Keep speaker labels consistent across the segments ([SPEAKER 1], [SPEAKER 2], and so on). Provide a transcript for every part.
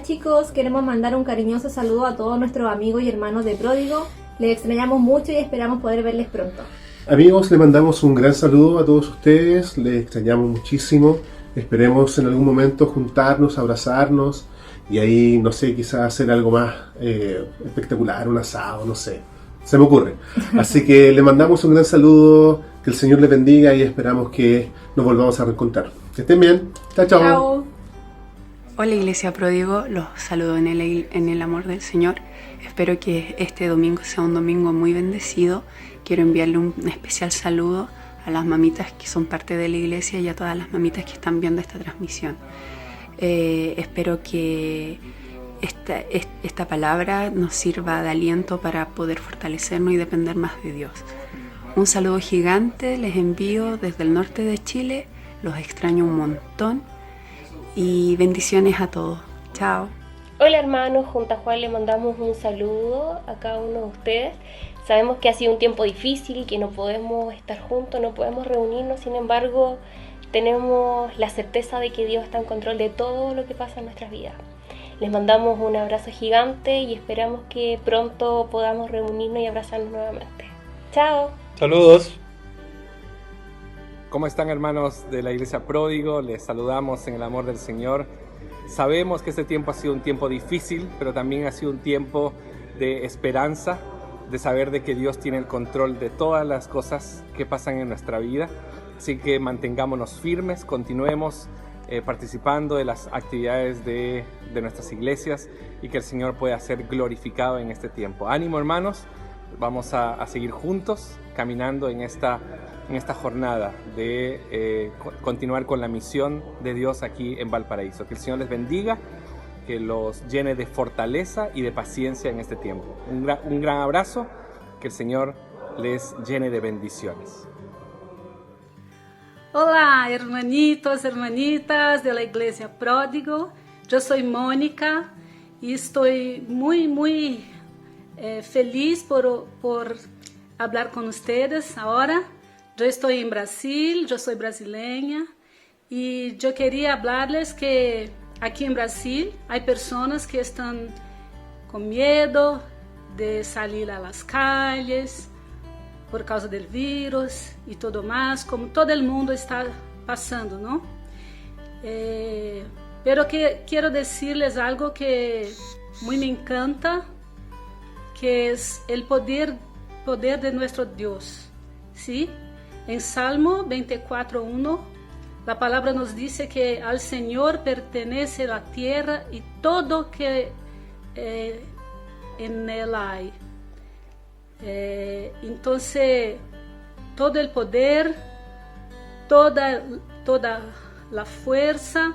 [SPEAKER 1] Hola chicos, queremos mandar un cariñoso saludo a todos nuestros amigos y hermanos de Pródigo. Les extrañamos mucho y esperamos poder verles pronto.
[SPEAKER 2] Amigos, le mandamos un gran saludo a todos ustedes, les extrañamos muchísimo. Esperemos en algún momento juntarnos, abrazarnos y ahí, no sé, quizás hacer algo más espectacular, un asado, no sé. Se me ocurre. Así que le mandamos un gran saludo, que el Señor les bendiga y esperamos que nos volvamos a reencontrar. Que estén bien. Chao, chao.
[SPEAKER 1] Chao.
[SPEAKER 3] Hola Iglesia Pródigo, los saludo en el amor del Señor. Espero que este domingo sea un domingo muy bendecido. Quiero enviarle un especial saludo a las mamitas que son parte de la iglesia y a todas las mamitas que están viendo esta transmisión. Espero que esta palabra nos sirva de aliento para poder fortalecernos y depender más de Dios. Un saludo gigante les envío desde el norte de Chile. Los extraño un montón. Y bendiciones a todos. Chao.
[SPEAKER 4] Hola hermanos, junto a Juan le mandamos un saludo a cada uno de ustedes. Sabemos que ha sido un tiempo difícil, que no podemos estar juntos, no podemos reunirnos, sin embargo tenemos la certeza de que Dios está en control de todo lo que pasa en nuestras vidas. Les mandamos un abrazo gigante y esperamos que pronto podamos reunirnos y abrazarnos nuevamente. Chao.
[SPEAKER 5] Saludos. ¿Cómo están hermanos de la Iglesia Pródigo? Les saludamos en el amor del Señor. Sabemos que este tiempo ha sido un tiempo difícil, pero también ha sido un tiempo de esperanza, de saber de que Dios tiene el control de todas las cosas que pasan en nuestra vida. Así que mantengámonos firmes, continuemos participando de las actividades de nuestras iglesias y que el Señor pueda ser glorificado en este tiempo. Ánimo hermanos, vamos a seguir juntos caminando en esta jornada de continuar con la misión de Dios aquí en Valparaíso. Que el Señor les bendiga, que los llene de fortaleza y de paciencia en este tiempo. Un gran abrazo, que el Señor les llene de bendiciones.
[SPEAKER 6] Olá, hermanitos, hermanitas de la Iglesia Pródigo. Yo soy Mónica y estoy muy feliz por hablar con ustedes ahora. Yo estoy en Brasil, yo soy brasileña y yo quería hablarles que aquí en Brasil hay personas que están con miedo de salir a las calles por causa del virus y todo más, como todo el mundo está pasando, ¿no? Pero que quiero decirles algo que muy me encanta, que es el poder de nuestro Dios, ¿sí? En Salmo 24:1, la palabra nos dice que al Señor pertenece la tierra y todo que en él hay. Entonces, todo el poder, toda la fuerza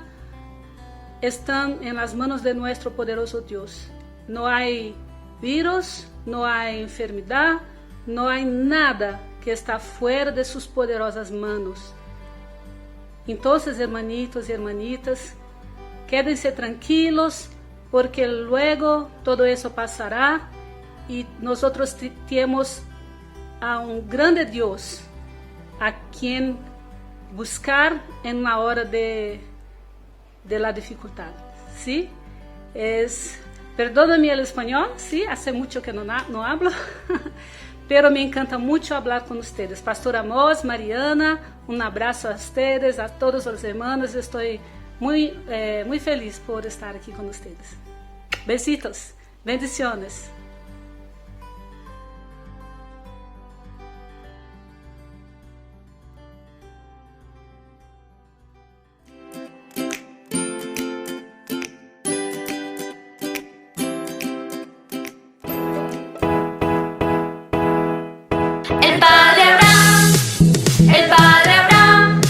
[SPEAKER 6] están en las manos de nuestro poderoso Dios. No hay virus, no hay enfermedad, no hay nada que está fuera de sus poderosas manos. Entonces, hermanitos y hermanitas, quédense tranquilos, porque luego todo eso pasará y nosotros tenemos a un grande Dios a quien buscar en la hora de la dificultad, ¿sí? Perdóname el español, ¿sí? Hace mucho que no hablo, pero me encanta mucho hablar con ustedes. Pastor Amos, Mariana, un abrazo a ustedes, a todos los hermanos. Estoy muy feliz por estar aquí con ustedes. Besitos, bendiciones.
[SPEAKER 7] El padre Abraham, el padre Abraham,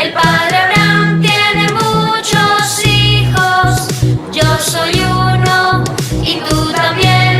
[SPEAKER 7] el padre Abraham tiene muchos hijos. Yo soy uno y tú también.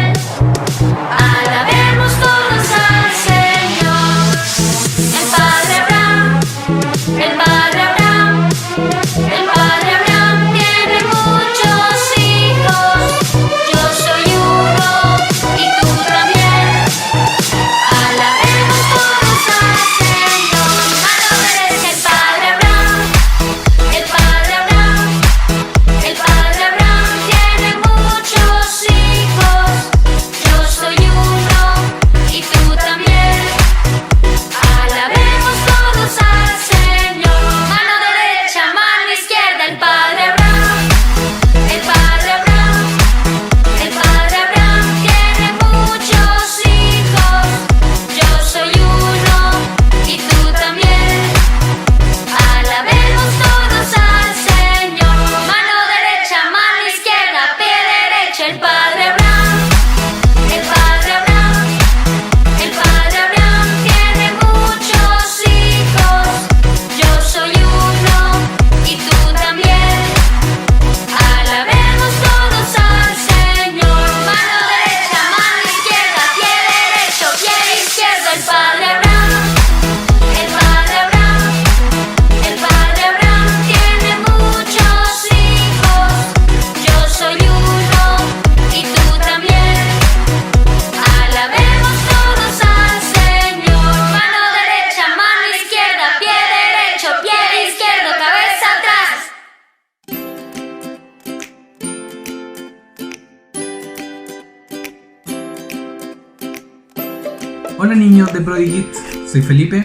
[SPEAKER 8] Hola niños de Prodigy Kids, soy Felipe.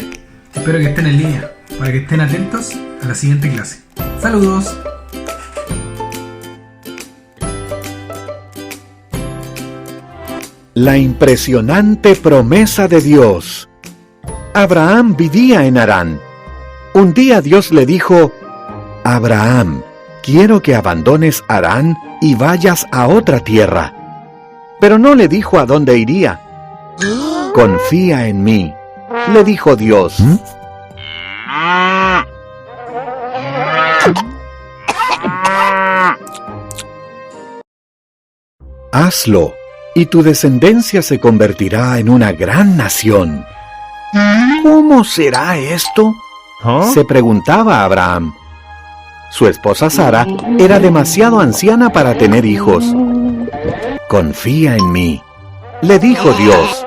[SPEAKER 8] Espero que estén en línea para que estén atentos a la siguiente clase. ¡Saludos!
[SPEAKER 9] La impresionante promesa de Dios. Abraham vivía en Harán. Un día Dios le dijo: Abraham, quiero que abandones Harán y vayas a otra tierra. Pero no le dijo a dónde iría. Confía en mí, le dijo Dios. Hazlo, y tu descendencia se convertirá en una gran nación. ¿Cómo será esto? Se preguntaba Abraham. Su esposa Sara era demasiado anciana para tener hijos. Confía en mí, le dijo Dios.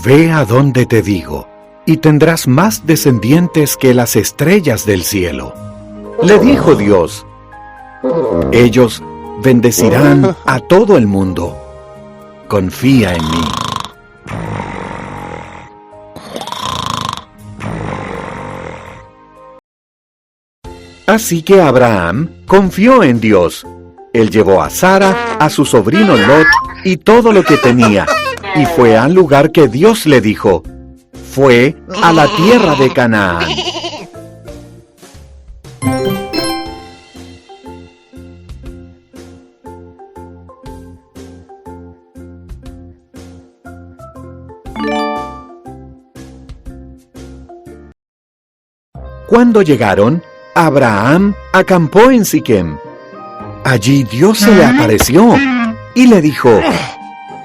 [SPEAKER 9] Ve a donde te digo, y tendrás más descendientes que las estrellas del cielo. Le dijo Dios. Ellos bendecirán a todo el mundo. Confía en mí. Así que Abraham confió en Dios. Él llevó a Sara, a su sobrino Lot y todo lo que tenía, y fue al lugar que Dios le dijo. Fue a la tierra de Canaán. Cuando llegaron, Abraham acampó en Siquem. Allí Dios se le apareció y le dijo: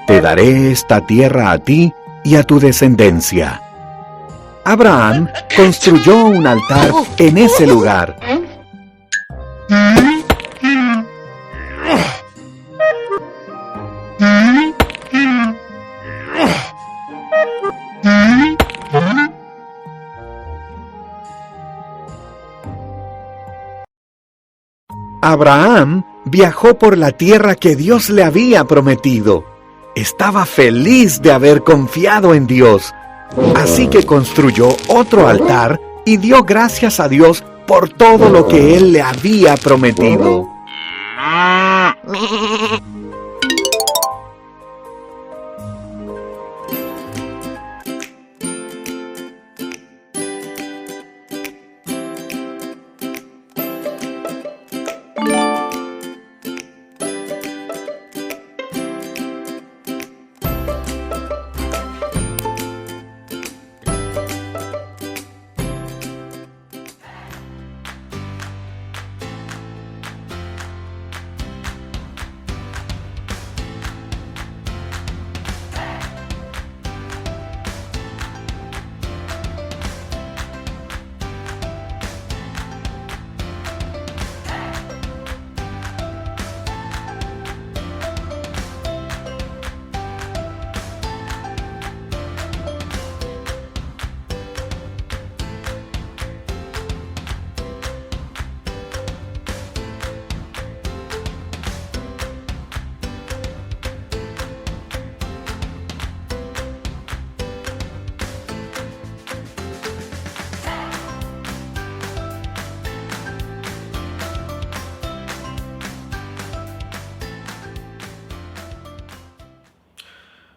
[SPEAKER 9] Te daré esta tierra a ti y a tu descendencia. Abraham construyó un altar en ese lugar. Abraham viajó por la tierra que Dios le había prometido. Estaba feliz de haber confiado en Dios. Así que construyó otro altar y dio gracias a Dios por todo lo que Él le había prometido.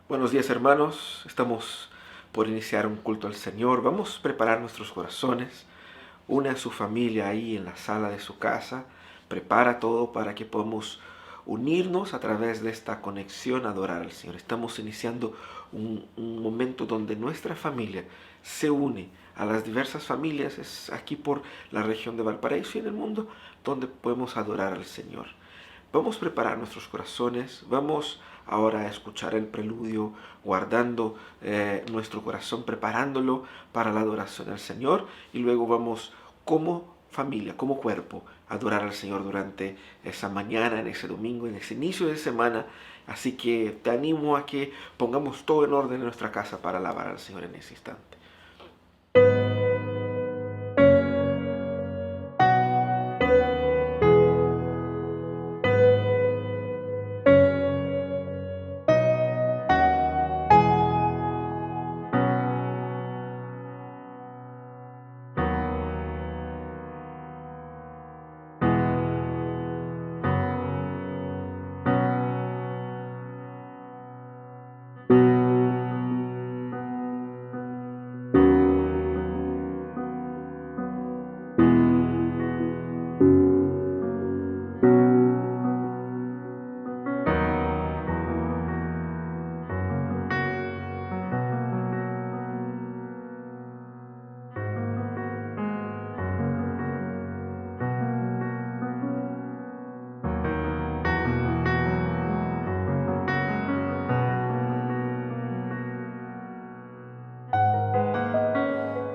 [SPEAKER 10] Buenos días, hermanos, estamos por iniciar un culto al Señor. Vamos a preparar nuestros corazones. Une a su familia ahí en la sala de su casa. Prepara todo para que podamos unirnos a través de esta conexión a adorar al Señor. Estamos iniciando un momento donde nuestra familia se une a las diversas familias. Es aquí por la región de Valparaíso y en el mundo donde podemos adorar al Señor. Vamos a preparar nuestros corazones. Vamos ahora a escuchar el preludio, guardando nuestro corazón, preparándolo para la adoración al Señor. Y luego vamos, como familia, como cuerpo, adorar al Señor durante esa mañana, en ese domingo, en ese inicio de semana. Así que te animo a que pongamos todo en orden en nuestra casa para alabar al Señor en ese instante.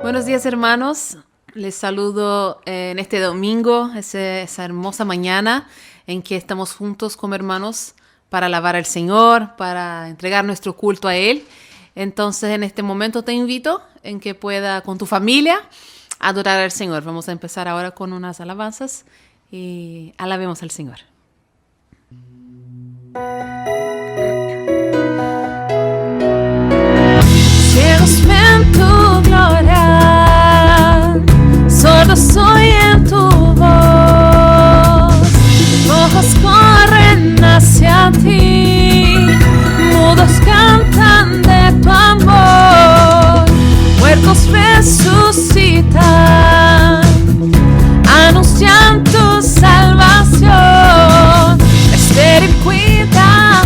[SPEAKER 11] Buenos días, hermanos. Les saludo en este domingo, esa hermosa mañana en que estamos juntos como hermanos para alabar al Señor, para entregar nuestro culto a Él. Entonces, en este momento te invito en que pueda con tu familia adorar al Señor. Vamos a empezar ahora con unas alabanzas y alabemos al Señor. Ciegos ven tu gloria, sordos oyen tu voz, ojos corren hacia ti, mudos cantan de tu amor, muertos resucitan, anuncian tu salvación, estéril cuida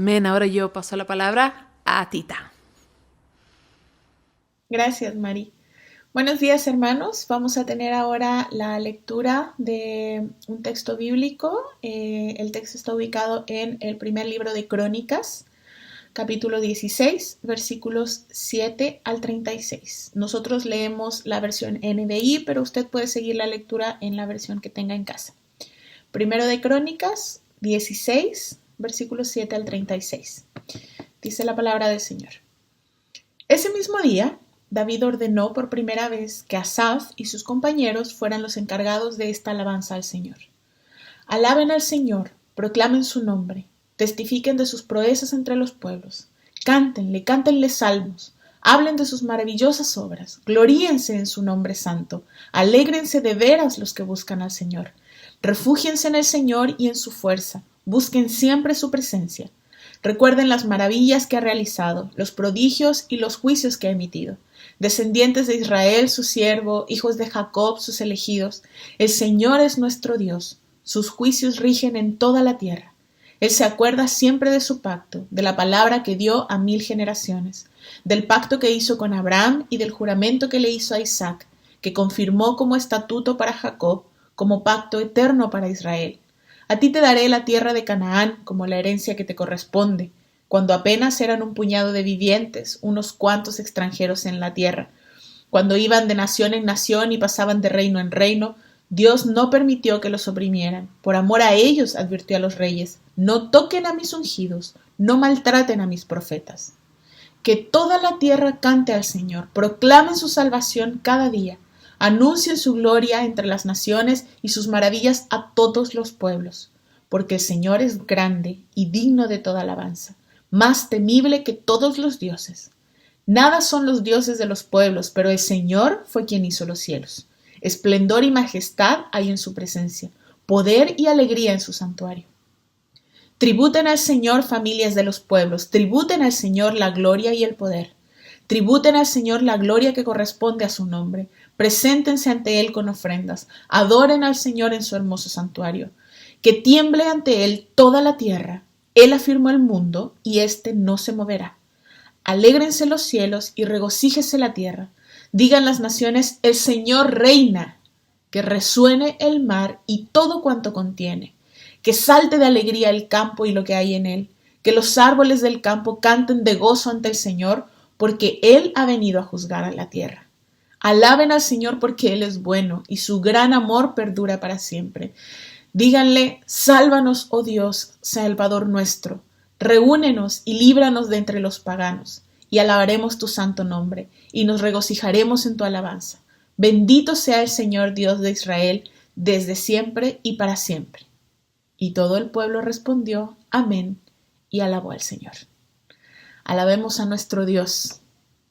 [SPEAKER 11] Amén. Ahora yo paso la palabra a Tita.
[SPEAKER 12] Gracias, Mari. Buenos días, hermanos. Vamos a tener ahora la lectura de un texto bíblico. El texto está ubicado en el primer libro de Crónicas, capítulo 16, versículos 7 al 36. Nosotros leemos la versión NBI, pero usted puede seguir la lectura en la versión que tenga en casa. Primero de Crónicas 16, versículos 7 al 36. Dice la palabra del Señor. Ese mismo día, David ordenó por primera vez que Asaf y sus compañeros fueran los encargados de esta alabanza al Señor. Alaben al Señor, proclamen su nombre, testifiquen de sus proezas entre los pueblos, cántenle salmos, hablen de sus maravillosas obras, gloríense en su nombre santo, alégrense de veras los que buscan al Señor, refúgiense en el Señor y en su fuerza, busquen siempre su presencia. Recuerden las maravillas que ha realizado, los prodigios y los juicios que ha emitido. Descendientes de Israel, su siervo, hijos de Jacob, sus elegidos. El Señor es nuestro Dios. Sus juicios rigen en toda la tierra. Él se acuerda siempre de su pacto, de la palabra que dio a 1000 generaciones, del pacto que hizo con Abraham y del juramento que le hizo a Isaac, que confirmó como estatuto para Jacob, como pacto eterno para Israel. A ti te daré la tierra de Canaán como la herencia que te corresponde, cuando apenas eran un puñado de vivientes, unos cuantos extranjeros en la tierra. Cuando iban de nación en nación y pasaban de reino en reino, Dios no permitió que los oprimieran. Por amor a ellos advirtió a los reyes, no toquen a mis ungidos, no maltraten a mis profetas. Que toda la tierra cante al Señor, proclamen su salvación cada día. Anuncien su gloria entre las naciones y sus maravillas a todos los pueblos, porque el Señor es grande y digno de toda alabanza, más temible que todos los dioses. Nada son los dioses de los pueblos, pero el Señor fue quien hizo los cielos. Esplendor y majestad hay en su presencia, poder y alegría en su santuario. Tributen al Señor, familias de los pueblos, tributen al Señor la gloria y el poder. Tributen al Señor la gloria que corresponde a su nombre. Preséntense ante Él con ofrendas. Adoren al Señor en su hermoso santuario. Que tiemble ante Él toda la tierra. Él afirmó el mundo y éste no se moverá. Alégrense los cielos y regocíjese la tierra. Digan las naciones, el Señor reina. Que resuene el mar y todo cuanto contiene. Que salte de alegría el campo y lo que hay en él. Que los árboles del campo canten de gozo ante el Señor, porque Él ha venido a juzgar a la tierra. Alaben al Señor porque Él es bueno y su gran amor perdura para siempre. Díganle, sálvanos, oh Dios, Salvador nuestro. Reúnenos y líbranos de entre los paganos, y alabaremos tu santo nombre, y nos regocijaremos en tu alabanza. Bendito sea el Señor Dios de Israel, desde siempre y para siempre. Y todo el pueblo respondió, amén, y alabó al Señor. Alabemos a nuestro Dios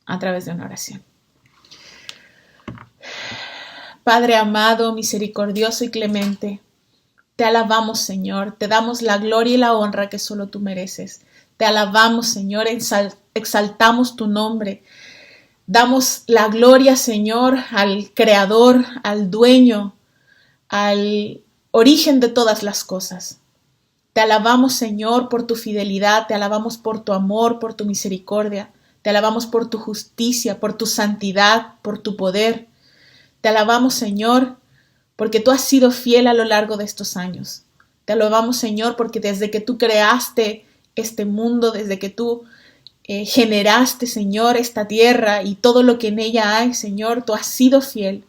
[SPEAKER 12] a través de una oración. Padre amado, misericordioso y clemente, te alabamos, Señor, te damos la gloria y la honra que solo tú mereces. Te alabamos, Señor, exaltamos tu nombre. Damos la gloria, Señor, al Creador, al Dueño, al origen de todas las cosas. Te alabamos, Señor, por tu fidelidad, te alabamos por tu amor, por tu misericordia, te alabamos por tu justicia, por tu santidad, por tu poder. Te alabamos, Señor, porque tú has sido fiel a lo largo de estos años. Te alabamos, Señor, porque desde que tú creaste este mundo, desde que tú generaste, Señor, esta tierra y todo lo que en ella hay, Señor, tú has sido fiel.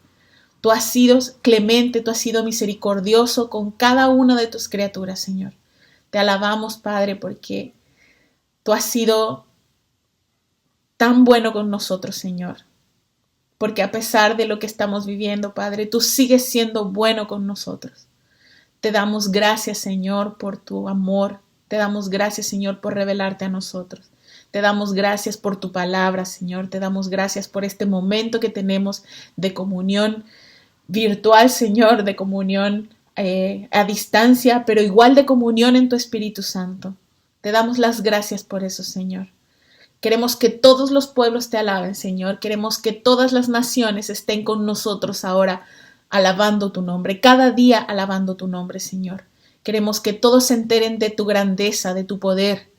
[SPEAKER 12] Tú has sido clemente, tú has sido misericordioso con cada una de tus criaturas, Señor. Te alabamos, Padre, porque tú has sido tan bueno con nosotros, Señor. Porque a pesar de lo que estamos viviendo, Padre, tú sigues siendo bueno con nosotros. Te damos gracias, Señor, por tu amor. Te damos gracias, Señor, por revelarte a nosotros. Te damos gracias por tu palabra, Señor. Te damos gracias por este momento que tenemos de comunión virtual, Señor, de comunión a distancia, pero igual de comunión en tu Espíritu Santo. Te damos las gracias por eso, Señor. Queremos que todos los pueblos te alaben, Señor. Queremos que todas las naciones estén con nosotros ahora alabando tu nombre, cada día alabando tu nombre, Señor. Queremos que todos se enteren de tu grandeza, de tu poder,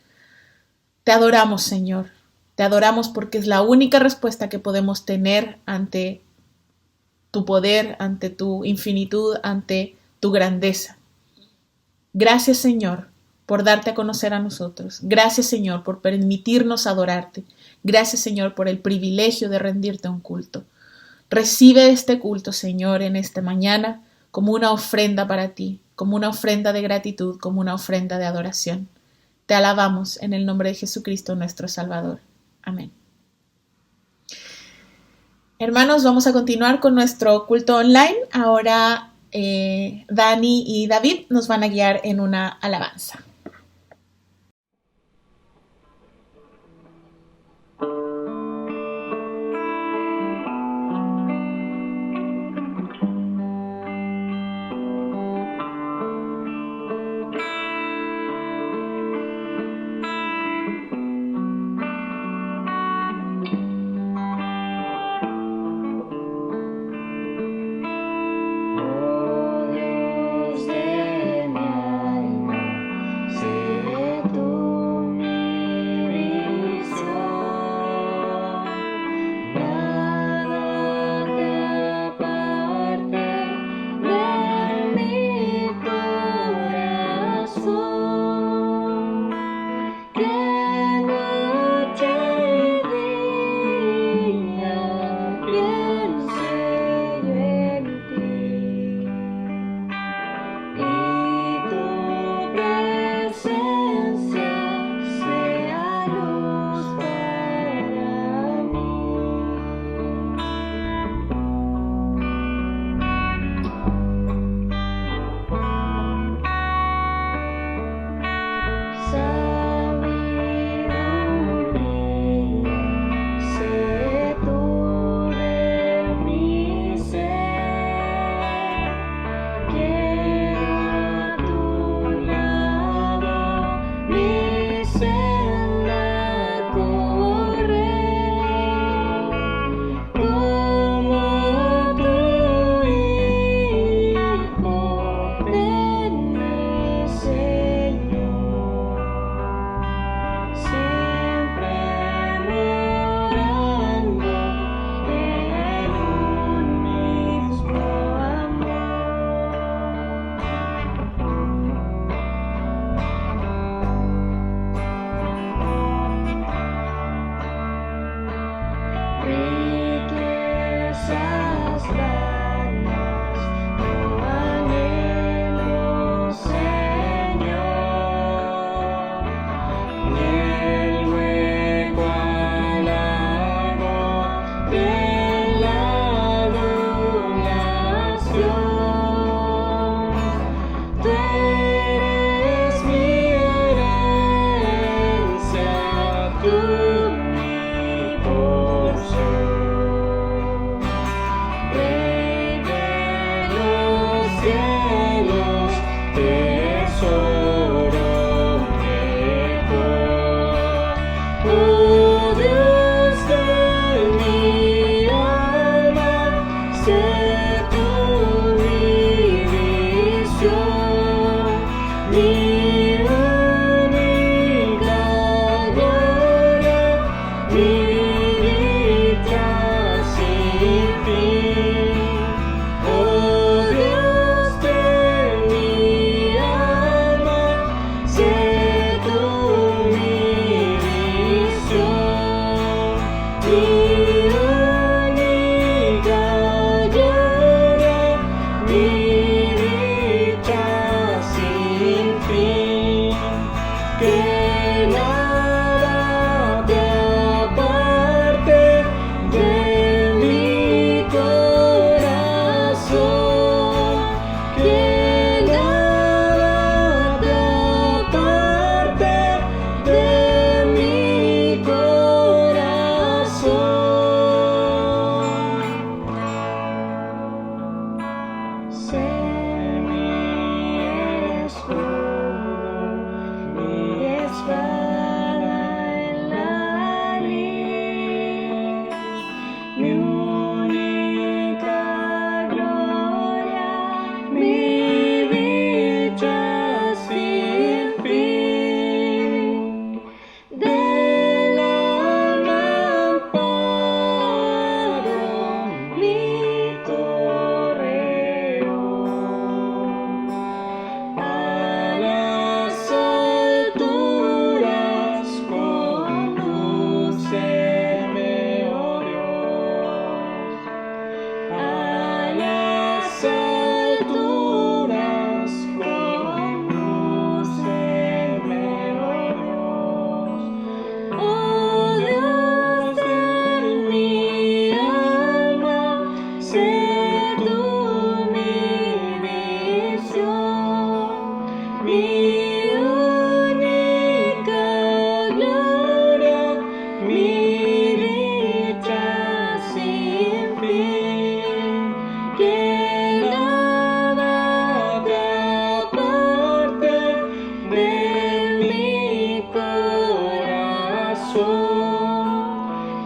[SPEAKER 12] Te adoramos, Señor. Te adoramos porque es la única respuesta que podemos tener ante tu poder, ante tu infinitud, ante tu grandeza. Gracias, Señor, por darte a conocer a nosotros. Gracias, Señor, por permitirnos adorarte. Gracias, Señor, por el privilegio de rendirte un culto. Recibe este culto, Señor, en esta mañana como una ofrenda para ti, como una ofrenda de gratitud, como una ofrenda de adoración. Te alabamos en el nombre de Jesucristo, nuestro Salvador. Amén. Hermanos, vamos a continuar con nuestro culto online. Ahora Dani y David nos van a guiar en una alabanza.
[SPEAKER 7] corazón.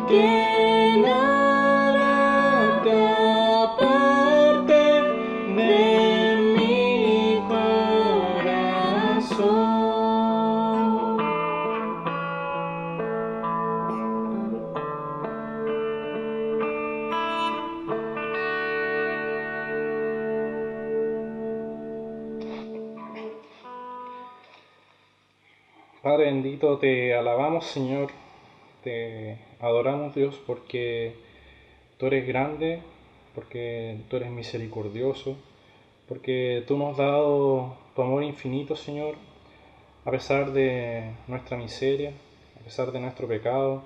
[SPEAKER 13] ¿Quién hará parte de mi corazón?
[SPEAKER 14] Padre bendito, te alabamos, Señor, te adoramos, Dios, porque tú eres grande, porque tú eres misericordioso, porque tú nos has dado tu amor infinito, Señor, a pesar de nuestra miseria, a pesar de nuestro pecado.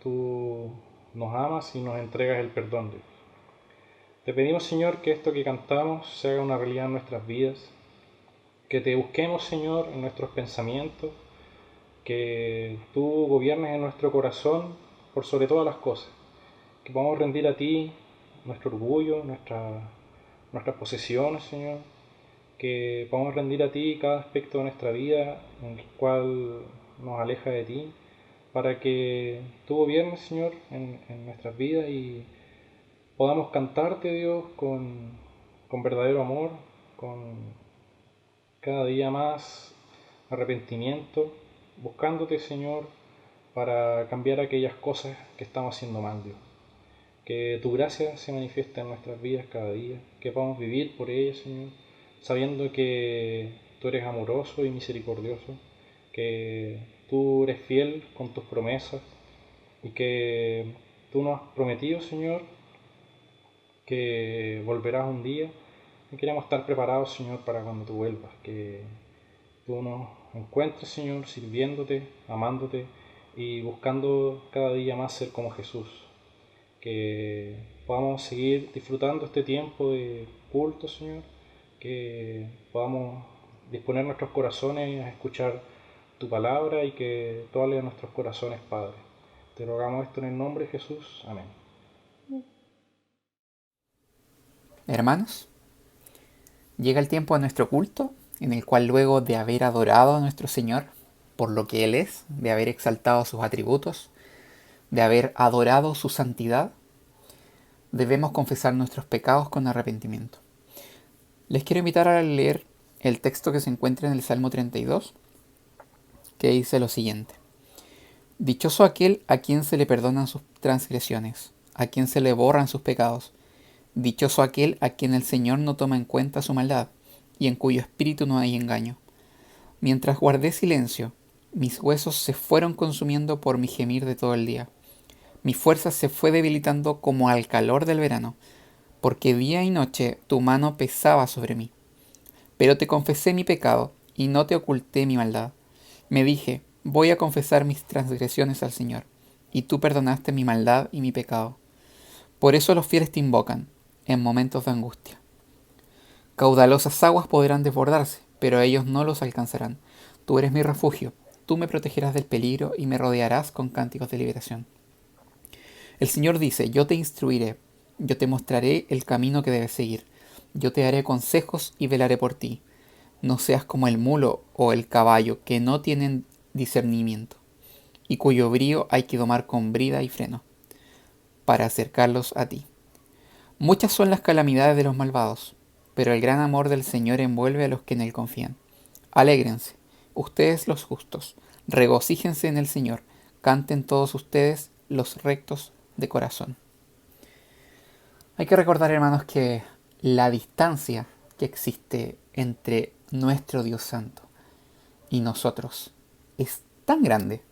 [SPEAKER 14] Tú nos amas y nos entregas el perdón, Dios. Te pedimos, Señor, que esto que cantamos se haga una realidad en nuestras vidas, que te busquemos, Señor, en nuestros pensamientos, que tú gobiernes en nuestro corazón por sobre todas las cosas, que podamos rendir a ti nuestro orgullo, nuestras posesiones, Señor, que podamos rendir a ti cada aspecto de nuestra vida en el cual nos aleja de ti, para que tú gobiernes, Señor, en nuestras vidas y podamos cantarte, Dios, con verdadero amor, con cada día más arrepentimiento, buscándote, Señor, para cambiar aquellas cosas que estamos haciendo mal, Dios. Que tu gracia se manifieste en nuestras vidas cada día, que podamos vivir por ella, Señor, sabiendo que tú eres amoroso y misericordioso, que tú eres fiel con tus promesas y que tú nos has prometido, Señor, que volverás un día y queremos estar preparados, Señor, para cuando tú vuelvas, que tú nos encuentres, Señor, sirviéndote, amándote y buscando cada día más ser como Jesús. Que podamos seguir disfrutando este tiempo de culto, Señor, que podamos disponer nuestros corazones a escuchar tu palabra y que tú hables a nuestros corazones, Padre. Te rogamos esto en el nombre de Jesús. Amén.
[SPEAKER 15] Hermanos, llega el tiempo de nuestro culto, en el cual luego de haber adorado a nuestro Señor por lo que Él es, de haber exaltado sus atributos, de haber adorado su santidad, debemos confesar nuestros pecados con arrepentimiento. Les quiero invitar a leer el texto que se encuentra en el Salmo 32, que dice lo siguiente: Dichoso aquel a quien se le perdonan sus transgresiones, a quien se le borran sus pecados. Dichoso aquel a quien el Señor no toma en cuenta su maldad, y en cuyo espíritu no hay engaño. Mientras guardé silencio, mis huesos se fueron consumiendo por mi gemir de todo el día. Mi fuerza se fue debilitando como al calor del verano, porque día y noche tu mano pesaba sobre mí. Pero te confesé mi pecado, y no te oculté mi maldad. Me dije, voy a confesar mis transgresiones al Señor, y tú perdonaste mi maldad y mi pecado. Por eso los fieles te invocan, en momentos de angustia. Caudalosas aguas podrán desbordarse, pero ellos no los alcanzarán. Tú eres mi refugio, tú me protegerás del peligro y me rodearás con cánticos de liberación. El Señor dice, yo te instruiré, yo te mostraré el camino que debes seguir, yo te daré consejos y velaré por ti. No seas como el mulo o el caballo que no tienen discernimiento, y cuyo brío hay que domar con brida y freno, para acercarlos a ti. Muchas son las calamidades de los malvados, pero el gran amor del Señor envuelve a los que en Él confían. Alégrense, ustedes los justos, regocíjense en el Señor, canten todos ustedes los rectos de corazón. Hay que recordar, hermanos, que la distancia que existe entre nuestro Dios Santo y nosotros es tan grande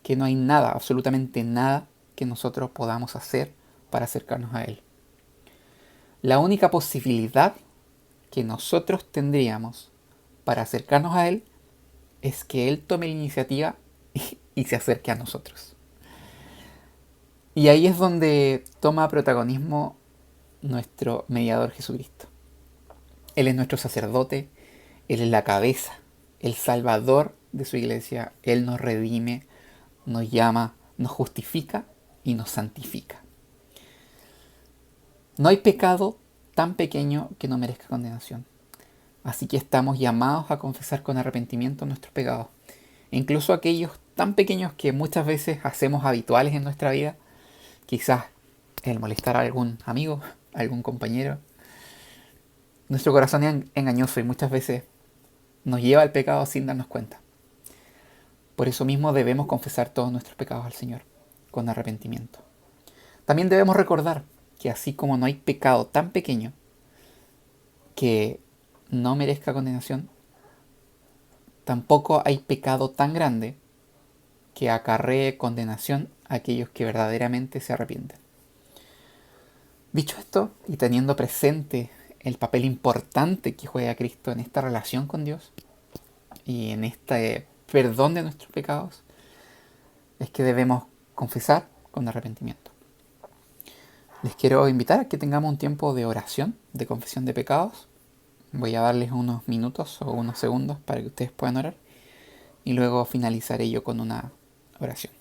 [SPEAKER 15] que no hay nada, absolutamente nada, que nosotros podamos hacer para acercarnos a Él. La única posibilidad que nosotros tendríamos para acercarnos a Él es que Él tome la iniciativa y se acerque a nosotros. Y ahí es donde toma protagonismo nuestro mediador Jesucristo. Él es nuestro sacerdote, Él es la cabeza, el salvador de su iglesia. Él nos redime, nos llama, nos justifica y nos santifica. No hay pecado tan pequeño que no merezca condenación. Así que estamos llamados a confesar con arrepentimiento nuestros pecados. Incluso aquellos tan pequeños que muchas veces hacemos habituales en nuestra vida, quizás el molestar a algún amigo, a algún compañero. Nuestro corazón es engañoso y muchas veces nos lleva al pecado sin darnos cuenta. Por eso mismo debemos confesar todos nuestros pecados al Señor con arrepentimiento. También debemos recordar que así como no hay pecado tan pequeño que no merezca condenación, tampoco hay pecado tan grande que acarree condenación a aquellos que verdaderamente se arrepienten. Dicho esto, y teniendo presente el papel importante que juega Cristo en esta relación con Dios y en este perdón de nuestros pecados, es que debemos confesar con arrepentimiento. Les quiero invitar a que tengamos un tiempo de oración, de confesión de pecados. Voy a darles unos minutos o unos segundos para que ustedes puedan orar y luego finalizaré yo con una oración.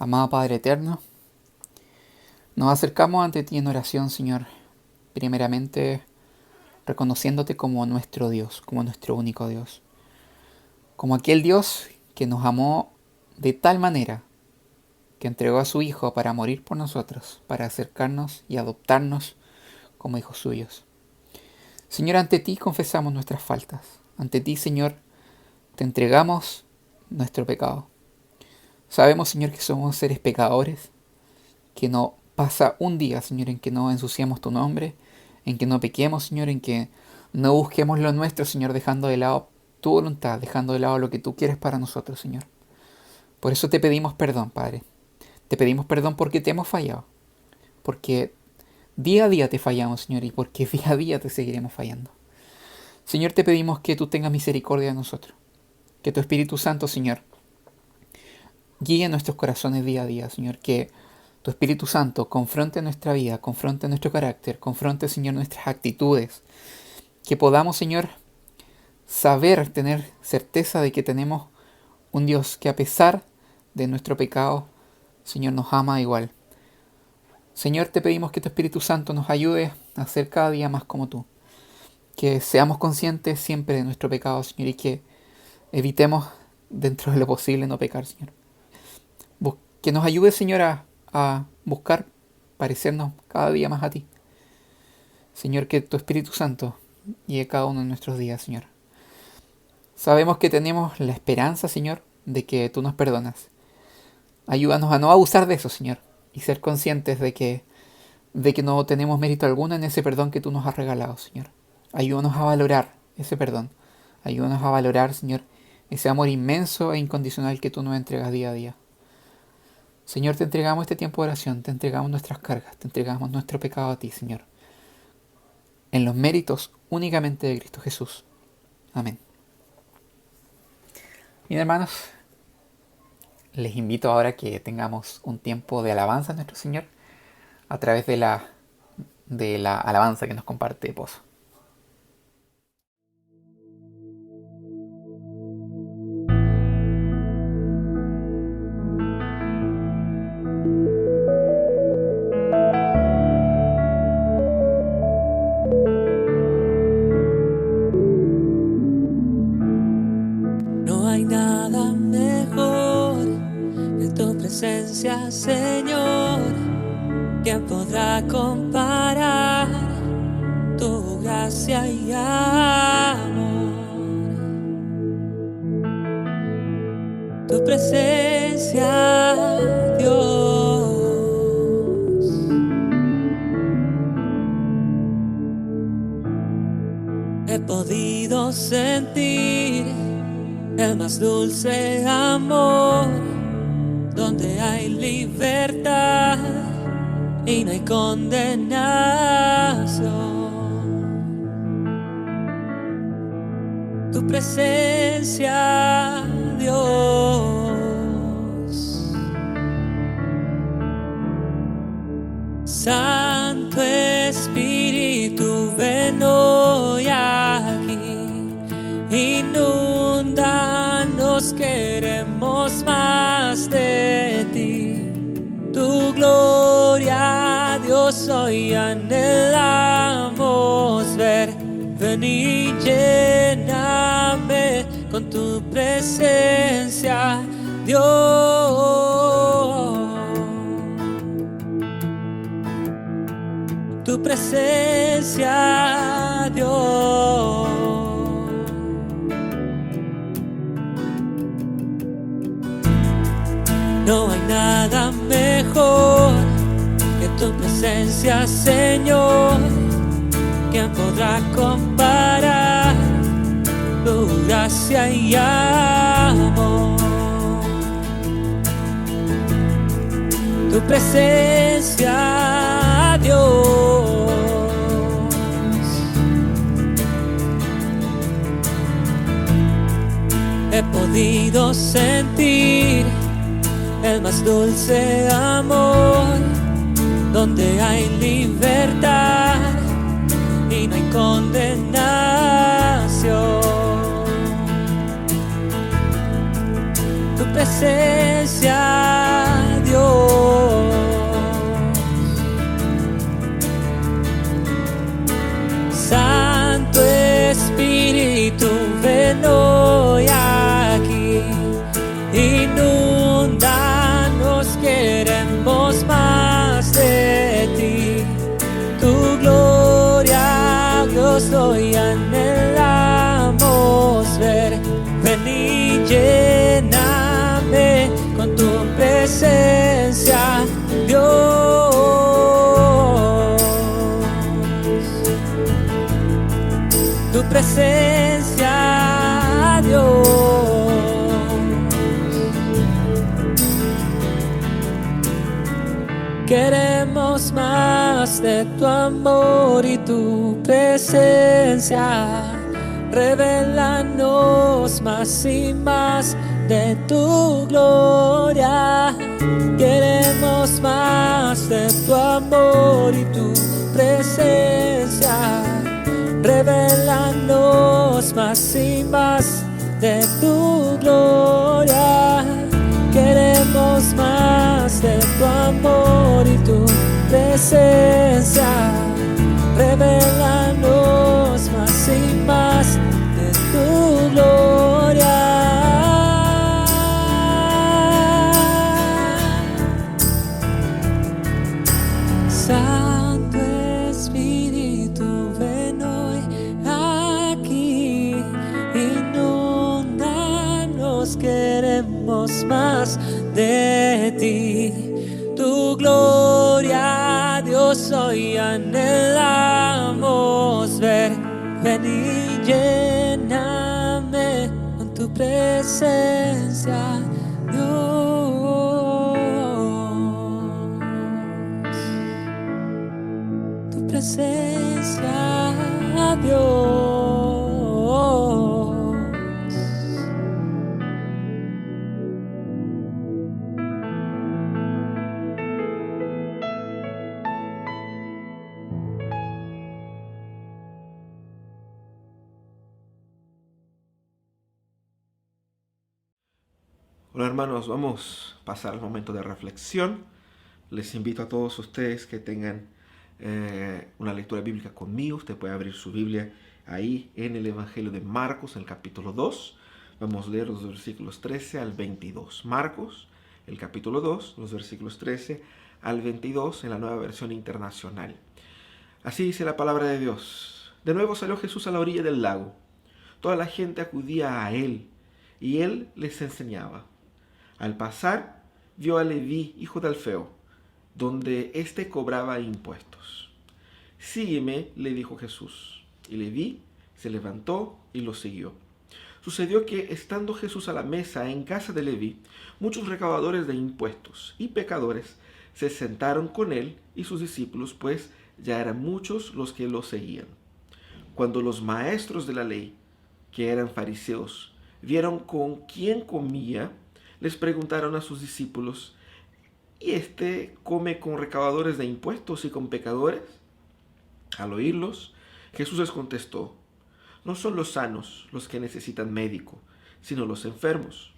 [SPEAKER 15] Amado Padre Eterno, nos acercamos ante ti en oración, Señor, primeramente reconociéndote como nuestro Dios, como nuestro único Dios, como aquel Dios que nos amó de tal manera que entregó a su Hijo para morir por nosotros, para acercarnos y adoptarnos como hijos suyos. Señor, ante ti confesamos nuestras faltas, ante ti, Señor, te entregamos nuestro pecado. Sabemos, Señor, que somos seres pecadores, que no pasa un día, Señor, en que no ensuciemos tu nombre, en que no pequemos, Señor, en que no busquemos lo nuestro, Señor, dejando de lado tu voluntad, dejando de lado lo que tú quieres para nosotros, Señor. Por eso te pedimos perdón, Padre. Te pedimos perdón porque te hemos fallado, porque día a día te fallamos, Señor, y porque día a día te seguiremos fallando. Señor, te pedimos que tú tengas misericordia de nosotros, que tu Espíritu Santo, Señor, guíe nuestros corazones día a día, Señor, que tu Espíritu Santo confronte nuestra vida, confronte nuestro carácter, confronte, Señor, nuestras actitudes, que podamos, Señor, saber, tener certeza de que tenemos un Dios que a pesar de nuestro pecado, Señor, nos ama igual. Señor, te pedimos que tu Espíritu Santo nos ayude a ser cada día más como tú, que seamos conscientes siempre de nuestro pecado, Señor, y que evitemos dentro de lo posible no pecar, Señor. Que nos ayude, Señor, a buscar parecernos cada día más a ti. Señor, que tu Espíritu Santo llegue cada uno de nuestros días, Señor. Sabemos que tenemos la esperanza, Señor, de que tú nos perdonas. Ayúdanos a no abusar de eso, Señor, y ser conscientes de que no tenemos mérito alguno en ese perdón que tú nos has regalado, Señor. Ayúdanos a valorar ese perdón. Ayúdanos a valorar, Señor, ese amor inmenso e incondicional que tú nos entregas día a día. Señor, te entregamos este tiempo de oración, te entregamos nuestras cargas, te entregamos nuestro pecado a ti, Señor. En los méritos únicamente de Cristo Jesús. Amén. Bien, hermanos, les invito ahora a que tengamos un tiempo de alabanza a nuestro Señor a través de la alabanza que nos comparte Pozo.
[SPEAKER 16] Señor, ¿quién podrá comparar tu gracia y amor? Tu presencia, Dios. He podido sentir el más dulce amor, donde hay libertad y no hay condenación. Tu presencia, Dios. Santo Espíritu, ven hoy aquí, inúndanos, queremos más de ti. Tu gloria, Dios, hoy anhelamos ver. Ven y lléname con tu presencia, Dios. Tu presencia, Dios. No hay nada mejor que tu presencia, Señor. ¿Quién podrá comparar tu gracia y amor? Tu presencia, Dios. He podido sentir el más dulce amor, donde hay libertad y no hay condenación. Tu presencia, Dios. Santo Espíritu, ven hoy aquí, inúndanos, queremos más de ti. Tu gloria, Dios, hoy anhelamos ver. Ven y lléname con tu presencia, Dios. Tu presencia, Dios. Queremos más de tu amor y tu presencia. Revélanos más y más de tu gloria. Queremos más de tu amor y tu presencia. Revélanos más y más de tu gloria. Queremos más de tu amor y tu presencia. Revélanos más y más de tu gloria. Santo Espíritu, ven hoy aquí, inúndanos, queremos más de ti. Tu gloria, Dios, hoy anhelamos ver. Ven y lléname con tu presencia, Dios. Tu presencia, Dios.
[SPEAKER 10] Hola hermanos, vamos a pasar al momento de reflexión. Les invito a todos ustedes que tengan una lectura bíblica conmigo. Usted puede abrir su Biblia ahí en el Evangelio de Marcos, en el capítulo 2. Vamos a leer los versículos 13 al 22. Marcos, el capítulo 2, los versículos 13 al 22 en la Nueva Versión Internacional. Así dice la palabra de Dios. De nuevo salió Jesús a la orilla del lago. Toda la gente acudía a él y él les enseñaba. Al pasar, vio a Leví, hijo de Alfeo, donde éste cobraba impuestos. Sígueme, le dijo Jesús. Y Leví se levantó y lo siguió. Sucedió que, estando Jesús a la mesa en casa de Leví, muchos recaudadores de impuestos y pecadores se sentaron con él y sus discípulos, pues ya eran muchos los que lo seguían. Cuando los maestros de la ley, que eran fariseos, vieron con quién comía, les preguntaron a sus discípulos: y éste come con recaudadores de impuestos y con pecadores. Al oírlos, Jesús les contestó: no son los sanos los que necesitan médico, sino los enfermos.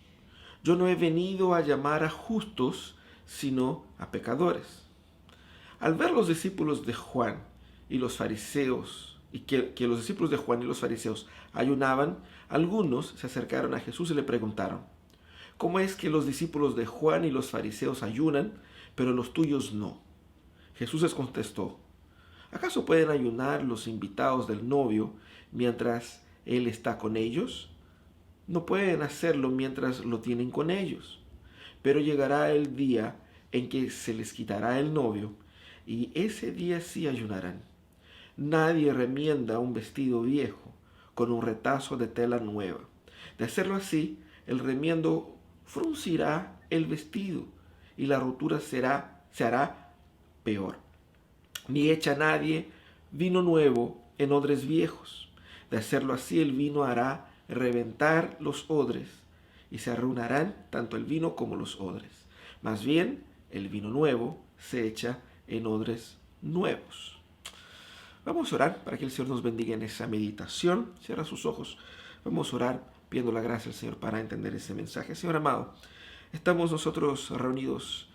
[SPEAKER 10] Yo no he venido a llamar a justos, sino a pecadores. Al ver los discípulos de Juan y los fariseos, y que los discípulos de Juan y los fariseos ayunaban, algunos se acercaron a Jesús y le preguntaron: ¿cómo es que los discípulos de Juan y los fariseos ayunan, pero los tuyos no? Jesús les contestó: ¿acaso pueden ayunar los invitados del novio mientras él está con ellos? No pueden hacerlo mientras lo tienen con ellos. Pero llegará el día en que se les quitará el novio, y ese día sí ayunarán. Nadie remienda un vestido viejo con un retazo de tela nueva. De hacerlo así, el remiendo fruncirá el vestido y la rotura se hará peor. Ni echa nadie vino nuevo en odres viejos. De hacerlo así, el vino hará reventar los odres y se arruinarán tanto el vino como los odres. Más bien, el vino nuevo se echa en odres nuevos. Vamos a orar para que el Señor nos bendiga en esa meditación. Cierra sus ojos. Vamos a orar pidiendo la gracia al Señor para entender ese mensaje. Señor amado, estamos nosotros reunidos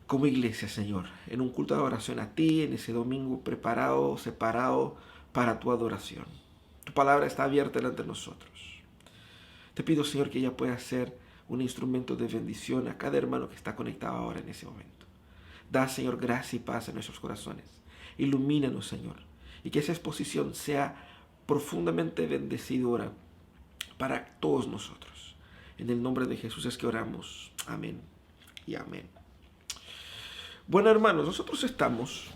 [SPEAKER 10] como iglesia, Señor, en un culto de adoración a ti, en ese domingo preparado, separado para tu adoración. Tu palabra está abierta delante de nosotros. Te pido, Señor, que ella pueda ser un instrumento de bendición a cada hermano que está conectado ahora en ese momento. Da, Señor, gracia y paz en nuestros corazones. Ilumínanos, Señor, y que esa exposición sea profundamente bendecidora para todos nosotros. En el nombre de Jesús es que oramos. Amén y amén. Bueno, hermanos, nosotros estamos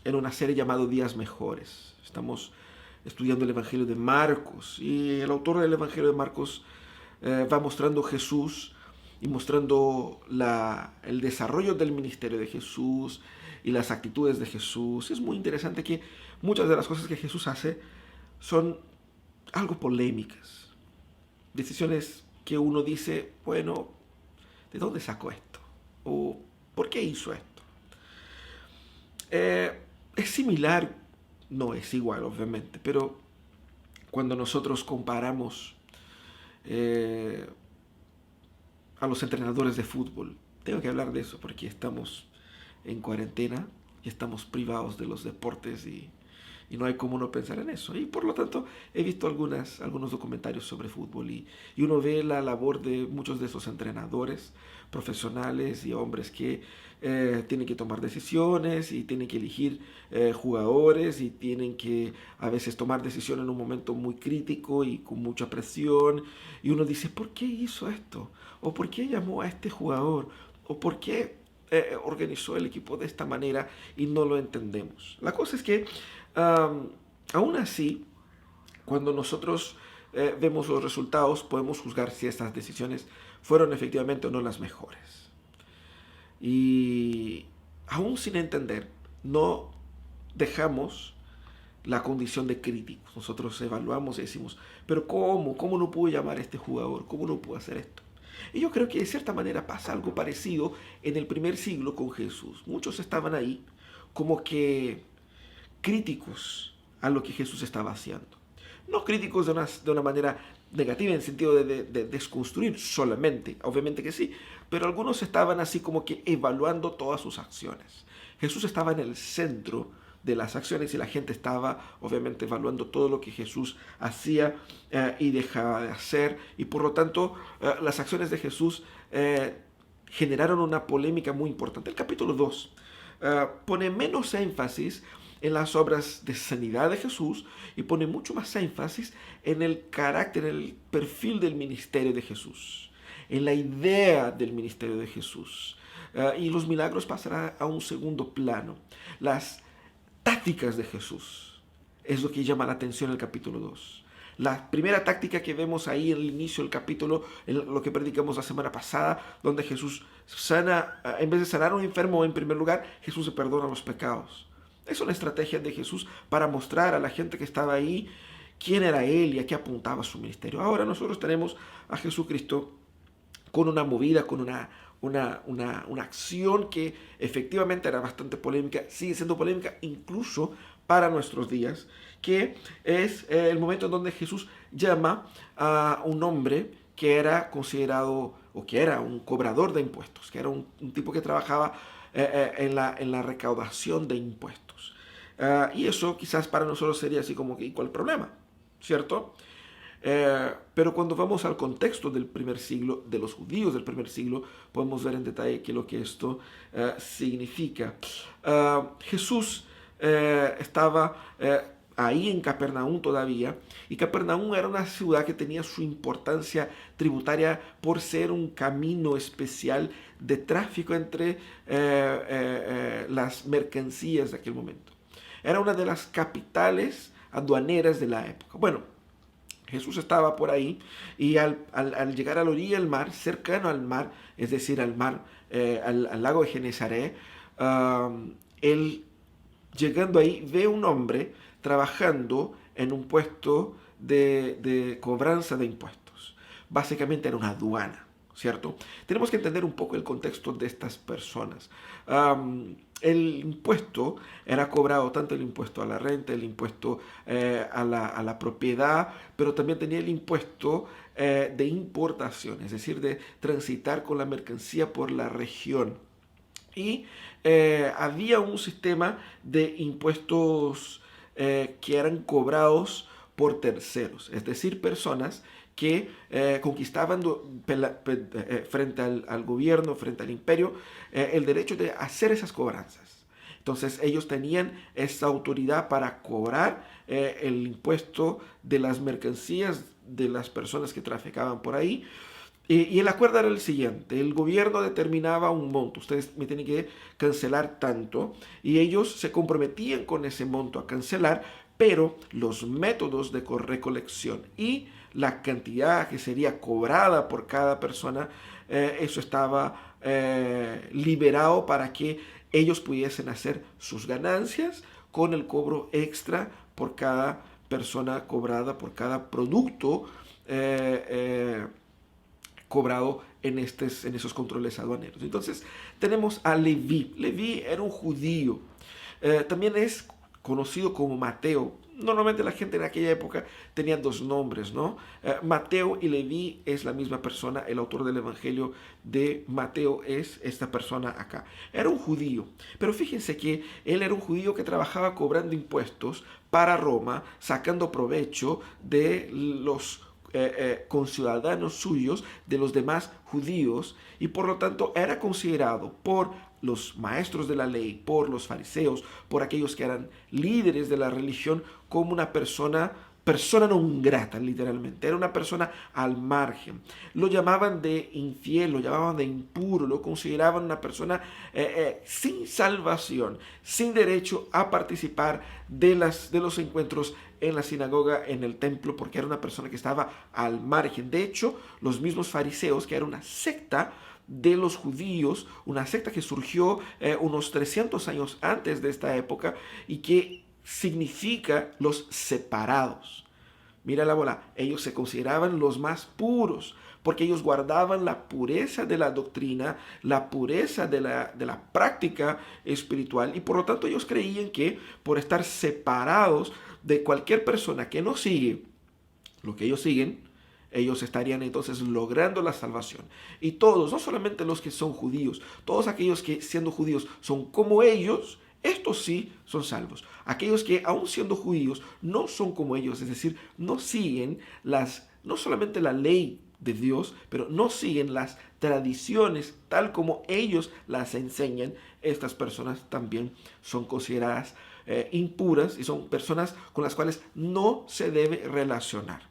[SPEAKER 10] en una serie llamada Días Mejores. Estamos estudiando el Evangelio de Marcos, y el autor del Evangelio de Marcos va mostrando Jesús y mostrando el desarrollo del ministerio de Jesús y las actitudes de Jesús. Es muy interesante que muchas de las cosas que Jesús hace son algo polémicas. Decisiones que uno dice, bueno, ¿de dónde sacó esto? ¿O por qué hizo esto? Es similar, no es igual obviamente, pero cuando nosotros comparamos a los entrenadores de fútbol, tengo que hablar de eso porque estamos en cuarentena y estamos privados de los deportes y no hay cómo no pensar en eso. Y por lo tanto he visto algunos documentarios sobre fútbol y uno ve la labor de muchos de esos entrenadores profesionales y hombres que tienen que tomar decisiones y tienen que elegir jugadores y tienen que a veces tomar decisiones en un momento muy crítico y con mucha presión, y uno dice, ¿por qué hizo esto? ¿O por qué llamó a este jugador? ¿O por qué organizó el equipo de esta manera? Y no lo entendemos. La cosa es que aún así, cuando nosotros vemos los resultados, podemos juzgar si estas decisiones fueron efectivamente o no las mejores. Y aún sin entender, no dejamos la condición de críticos. Nosotros evaluamos y decimos, pero ¿cómo no pudo llamar a este jugador? ¿Cómo no pudo hacer esto? Y yo creo que de cierta manera pasa algo parecido en el primer siglo con Jesús. Muchos estaban ahí como que críticos a lo que Jesús estaba haciendo. No críticos de una manera negativa en el sentido de desconstruir solamente, obviamente que sí, pero algunos estaban así como que evaluando todas sus acciones. Jesús estaba en el centro de las acciones y la gente estaba obviamente evaluando todo lo que Jesús hacía y dejaba de hacer, y por lo tanto las acciones de Jesús generaron una polémica muy importante. El capítulo 2 pone menos énfasis en las obras de sanidad de Jesús y pone mucho más énfasis en el carácter, en el perfil del ministerio de Jesús, en la idea del ministerio de Jesús. Y los milagros pasarán a un segundo plano. Las tácticas de Jesús es lo que llama la atención en el capítulo 2. La primera táctica que vemos ahí en el inicio del capítulo, en lo que predicamos la semana pasada, donde Jesús sana, en vez de sanar a un enfermo en primer lugar, Jesús le perdona los pecados. Es una estrategia de Jesús para mostrar a la gente que estaba ahí quién era Él y a qué apuntaba su ministerio. Ahora nosotros tenemos a Jesucristo con una movida, con una acción que efectivamente era bastante polémica, sigue siendo polémica incluso para nuestros días, que es el momento en donde Jesús llama a un hombre que era considerado, o que era un cobrador de impuestos, que era un tipo que trabajaba en la recaudación de impuestos. Y eso quizás para nosotros sería así como que, ¿y cuál problema? ¿Cierto? Pero cuando vamos al contexto del primer siglo, de los judíos del primer siglo, podemos ver en detalle qué es lo que esto significa. Jesús estaba ahí en Capernaum todavía, y Capernaum era una ciudad que tenía su importancia tributaria por ser un camino especial de tráfico entre las mercancías de aquel momento. Era una de las capitales aduaneras de la época. Bueno, Jesús estaba por ahí, y al llegar a la orilla del mar, cercano al mar, es decir, al mar, al lago de Genesaret, él, llegando ahí, ve un hombre trabajando en un puesto de cobranza de impuestos. Básicamente era una aduana, ¿cierto? Tenemos que entender un poco el contexto de estas personas. El impuesto era cobrado, tanto el impuesto a la renta, el impuesto a la propiedad, pero también tenía el impuesto de importación, es decir, de transitar con la mercancía por la región. Y había un sistema de impuestos que eran cobrados por terceros, es decir, personas que conquistaban frente al gobierno, frente al imperio, el derecho de hacer esas cobranzas. Entonces ellos tenían esa autoridad para cobrar el impuesto de las mercancías de las personas que traficaban por ahí. Y el acuerdo era el siguiente: el gobierno determinaba un monto, ustedes me tienen que cancelar tanto, y ellos se comprometían con ese monto a cancelar, pero los métodos de recolección y la cantidad que sería cobrada por cada persona, eso estaba liberado para que ellos pudiesen hacer sus ganancias con el cobro extra por cada persona cobrada, por cada producto cobrado en esos controles aduaneros. Entonces tenemos a Leví. Leví era un judío. También es conocido como Mateo. Normalmente la gente en aquella época tenía dos nombres, ¿no? Mateo y Leví es la misma persona. El autor del Evangelio de Mateo es esta persona acá. Era un judío, pero fíjense que él era un judío que trabajaba cobrando impuestos para Roma, sacando provecho de los conciudadanos suyos, de los demás judíos, y por lo tanto era considerado por los maestros de la ley, por los fariseos, por aquellos que eran líderes de la religión, como una persona non grata, literalmente. Era una persona al margen. Lo llamaban de infiel, lo llamaban de impuro, lo consideraban una persona sin salvación, sin derecho a participar de los encuentros en la sinagoga, en el templo, porque era una persona que estaba al margen. De hecho, los mismos fariseos, que era una secta de los judíos, una secta que surgió unos 300 años antes de esta época, y que significa los separados. Mira la bola, ellos se consideraban los más puros, porque ellos guardaban la pureza de la doctrina, la pureza de la práctica espiritual, y por lo tanto ellos creían que por estar separados de cualquier persona que no sigue lo que ellos siguen, ellos estarían entonces logrando la salvación. Y todos, no solamente los que son judíos, todos aquellos que siendo judíos son como ellos, estos sí son salvos. Aquellos que aún siendo judíos no son como ellos, es decir, no siguen no solamente la ley de Dios, pero no siguen las tradiciones tal como ellos las enseñan, estas personas también son consideradas impuras y son personas con las cuales no se debe relacionar.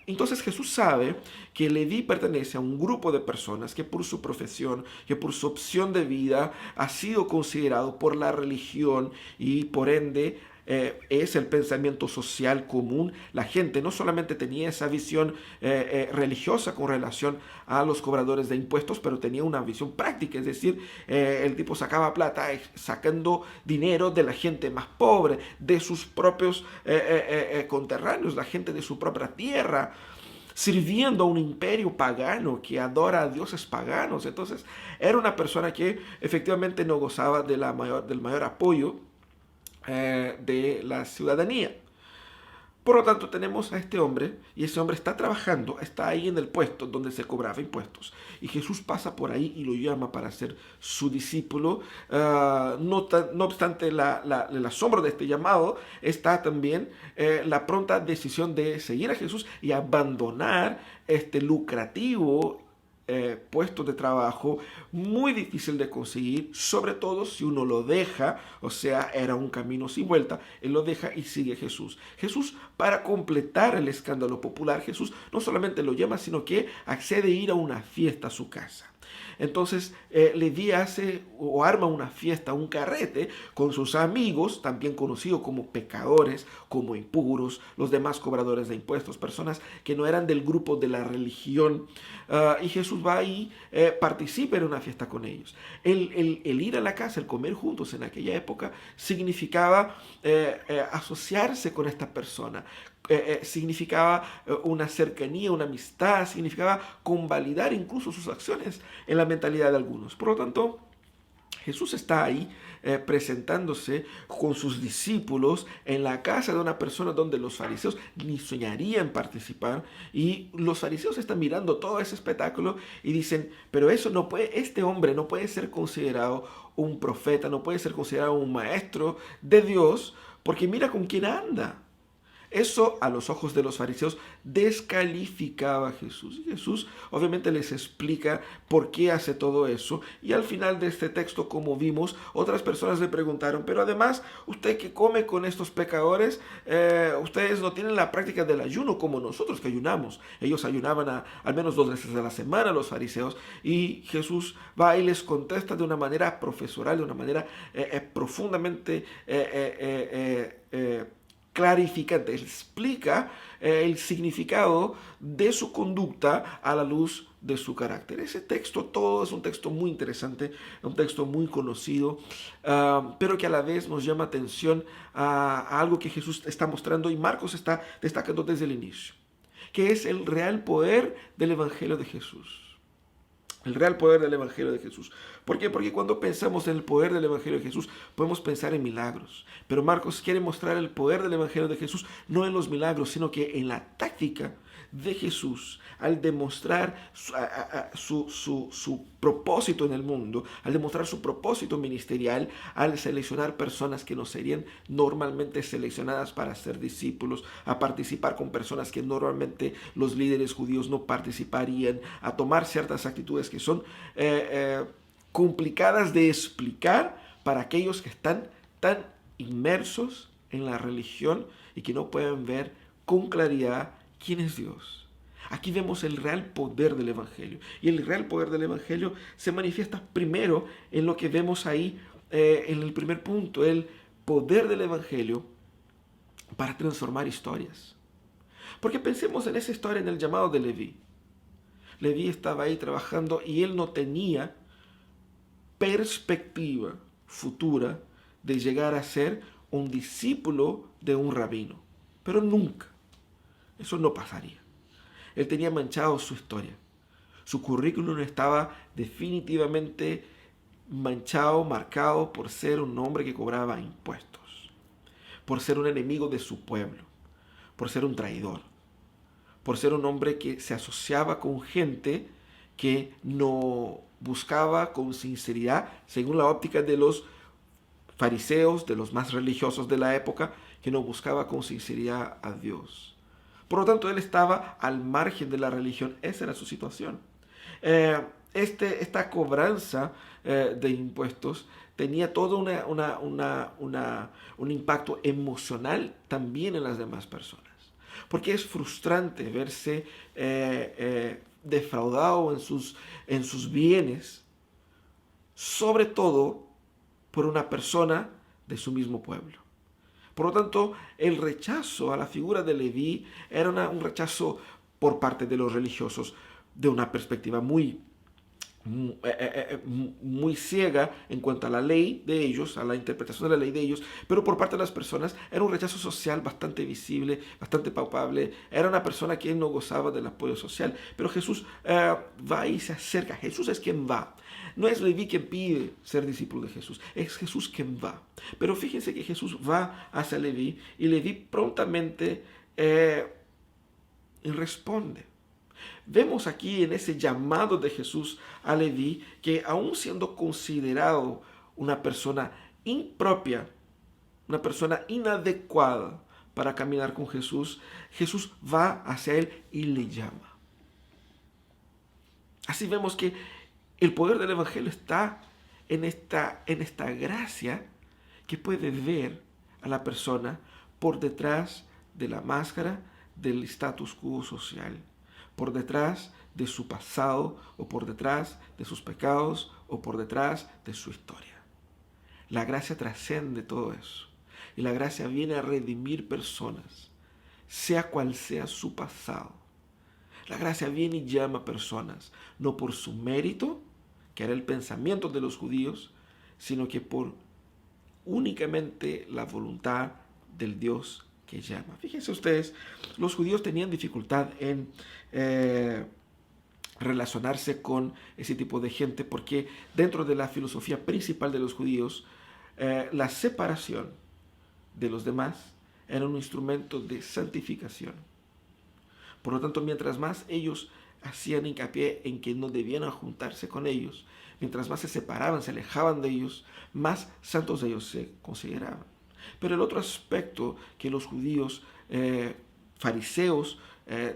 [SPEAKER 10] Entonces Jesús sabe que Leví pertenece a un grupo de personas que por su profesión, que por su opción de vida ha sido considerado por la religión y por ende es el pensamiento social común. La gente no solamente tenía esa visión religiosa con relación a los cobradores de impuestos, pero tenía una visión práctica, es decir, el tipo sacaba plata sacando dinero de la gente más pobre, de sus propios conterráneos, la gente de su propia tierra. sirviendo a un imperio pagano que adora a dioses paganos. Entonces era una persona que efectivamente no gozaba del mayor apoyo de la ciudadanía. Por lo tanto, tenemos a este hombre, y ese hombre está trabajando, está ahí en el puesto donde se cobraba impuestos. Y Jesús pasa por ahí y lo llama para ser su discípulo. No obstante el asombro de este llamado, está también la pronta decisión de seguir a Jesús y abandonar este lucrativo puesto de trabajo muy difícil de conseguir, sobre todo si uno lo deja, o sea, era un camino sin vuelta. Él lo deja y sigue a Jesús. Jesús, para completar el escándalo popular, Jesús no solamente lo llama, sino que accede a ir a una fiesta a su casa. Entonces Leví hace o arma una fiesta, un carrete con sus amigos, también conocidos como pecadores, como impuros, los demás cobradores de impuestos, personas que no eran del grupo de la religión. Y Jesús va ahí, participa en una fiesta con ellos. El ir a la casa, el comer juntos en aquella época, significaba asociarse con esta persona. Significaba una cercanía, una amistad, significaba convalidar incluso sus acciones en la mentalidad de algunos. Por lo tanto, Jesús está ahí presentándose con sus discípulos en la casa de una persona donde los fariseos ni soñarían participar, y los fariseos están mirando todo ese espectáculo y dicen, pero eso no puede, este hombre no puede ser considerado un profeta, no puede ser considerado un maestro de Dios, porque mira con quién anda. Eso a los ojos de los fariseos descalificaba a Jesús. Y Jesús obviamente les explica por qué hace todo eso. Y al final de este texto, como vimos, otras personas le preguntaron, pero además, usted que come con estos pecadores, ustedes no tienen la práctica del ayuno como nosotros que ayunamos. Ellos ayunaban al menos 2 veces a la semana, los fariseos. Y Jesús va y les contesta de una manera profesoral, de una manera profundamente clarificante. Explica el significado de su conducta a la luz de su carácter. Ese texto todo es un texto muy interesante, un texto muy conocido, pero que a la vez nos llama atención a algo que Jesús está mostrando y Marcos está destacando desde el inicio, que es el real poder del Evangelio de Jesús. El real poder del Evangelio de Jesús. ¿Por qué? Porque cuando pensamos en el poder del Evangelio de Jesús, podemos pensar en milagros. Pero Marcos quiere mostrar el poder del Evangelio de Jesús no en los milagros, sino que en la táctica de Jesús, al demostrar su propósito en el mundo, al demostrar su propósito ministerial, al seleccionar personas que no serían normalmente seleccionadas para ser discípulos, a participar con personas que normalmente los líderes judíos no participarían, a tomar ciertas actitudes que son complicadas de explicar para aquellos que están tan inmersos en la religión y que no pueden ver con claridad quién es Dios. Aquí vemos el real poder del Evangelio. Y el real poder del Evangelio se manifiesta primero en lo que vemos ahí en el primer punto, el poder del Evangelio para transformar historias. Porque pensemos en esa historia, en el llamado de Leví. Leví estaba ahí trabajando y él no tenía perspectiva futura de llegar a ser un discípulo de un rabino. Pero nunca. Eso no pasaría. Él tenía manchado su historia. Su currículum estaba definitivamente manchado, marcado por ser un hombre que cobraba impuestos, por ser un enemigo de su pueblo, por ser un traidor, por ser un hombre que se asociaba con gente que no buscaba con sinceridad, según la óptica de los fariseos, de los más religiosos de la época, que no buscaba con sinceridad a Dios. Por lo tanto, él estaba al margen de la religión. Esa era su situación. Esta cobranza de impuestos tenía todo un impacto emocional también en las demás personas. Porque es frustrante verse defraudado en sus bienes, sobre todo por una persona de su mismo pueblo. Por lo tanto, el rechazo a la figura de Leví era un rechazo por parte de los religiosos de una perspectiva muy muy ciega en cuanto a la ley de ellos, a la interpretación de la ley de ellos, pero por parte de las personas era un rechazo social bastante visible, bastante palpable. Era una persona que no gozaba del apoyo social, pero Jesús va y se acerca. Jesús es quien va. No es Leví quien pide ser discípulo de Jesús, es Jesús quien va. Pero fíjense que Jesús va hacia Leví y Leví prontamente responde. Vemos aquí en ese llamado de Jesús a Leví que aún siendo considerado una persona impropia, una persona inadecuada para caminar con Jesús, Jesús va hacia él y le llama. Así vemos que el poder del Evangelio está en esta gracia que puede ver a la persona por detrás de la máscara del status quo social, por detrás de su pasado o por detrás de sus pecados o por detrás de su historia. La gracia trasciende todo eso y la gracia viene a redimir personas, sea cual sea su pasado. La gracia viene y llama a personas, no por su mérito, que era el pensamiento de los judíos, sino que por únicamente la voluntad del Dios que llama. Fíjense ustedes, los judíos tenían dificultad en relacionarse con ese tipo de gente porque dentro de la filosofía principal de los judíos, la separación de los demás era un instrumento de santificación. Por lo tanto, mientras más ellos hacían hincapié en que no debían juntarse con ellos, mientras más se separaban, se alejaban de ellos, más santos ellos se consideraban. Pero el otro aspecto que los judíos fariseos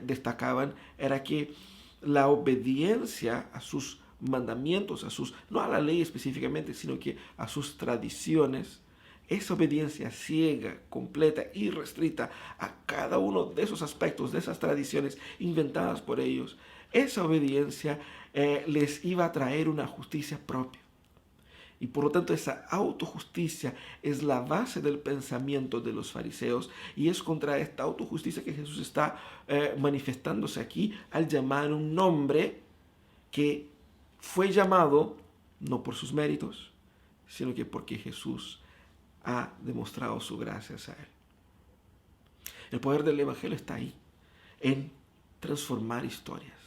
[SPEAKER 10] destacaban era que la obediencia a sus mandamientos, no a la ley específicamente, sino que a sus tradiciones, esa obediencia ciega, completa y restrita a cada uno de esos aspectos, de esas tradiciones inventadas por ellos, esa obediencia les iba a traer una justicia propia. Y por lo tanto esa autojusticia es la base del pensamiento de los fariseos y es contra esta autojusticia que Jesús está manifestándose aquí al llamar un hombre que fue llamado no por sus méritos, sino que porque Jesús ha demostrado su gracia a él. El poder del Evangelio está ahí, en transformar historias,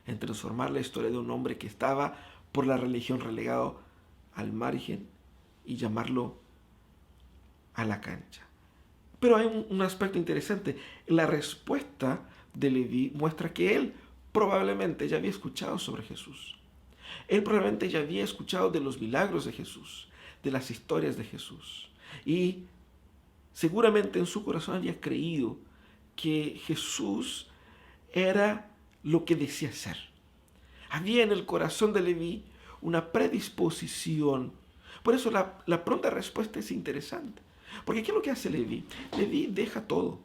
[SPEAKER 10] en transformar la historia de un hombre que estaba por la religión relegado al margen y llamarlo a la cancha. Pero hay un aspecto interesante. La respuesta de Leví muestra que él probablemente ya había escuchado sobre Jesús. Él probablemente ya había escuchado de los milagros de Jesús, de las historias de Jesús. Y seguramente en su corazón había creído que Jesús era lo que decía ser. Había en el corazón de Leví una predisposición. Por eso la pronta respuesta es interesante. Porque ¿qué es lo que hace Leví? Leví deja todo.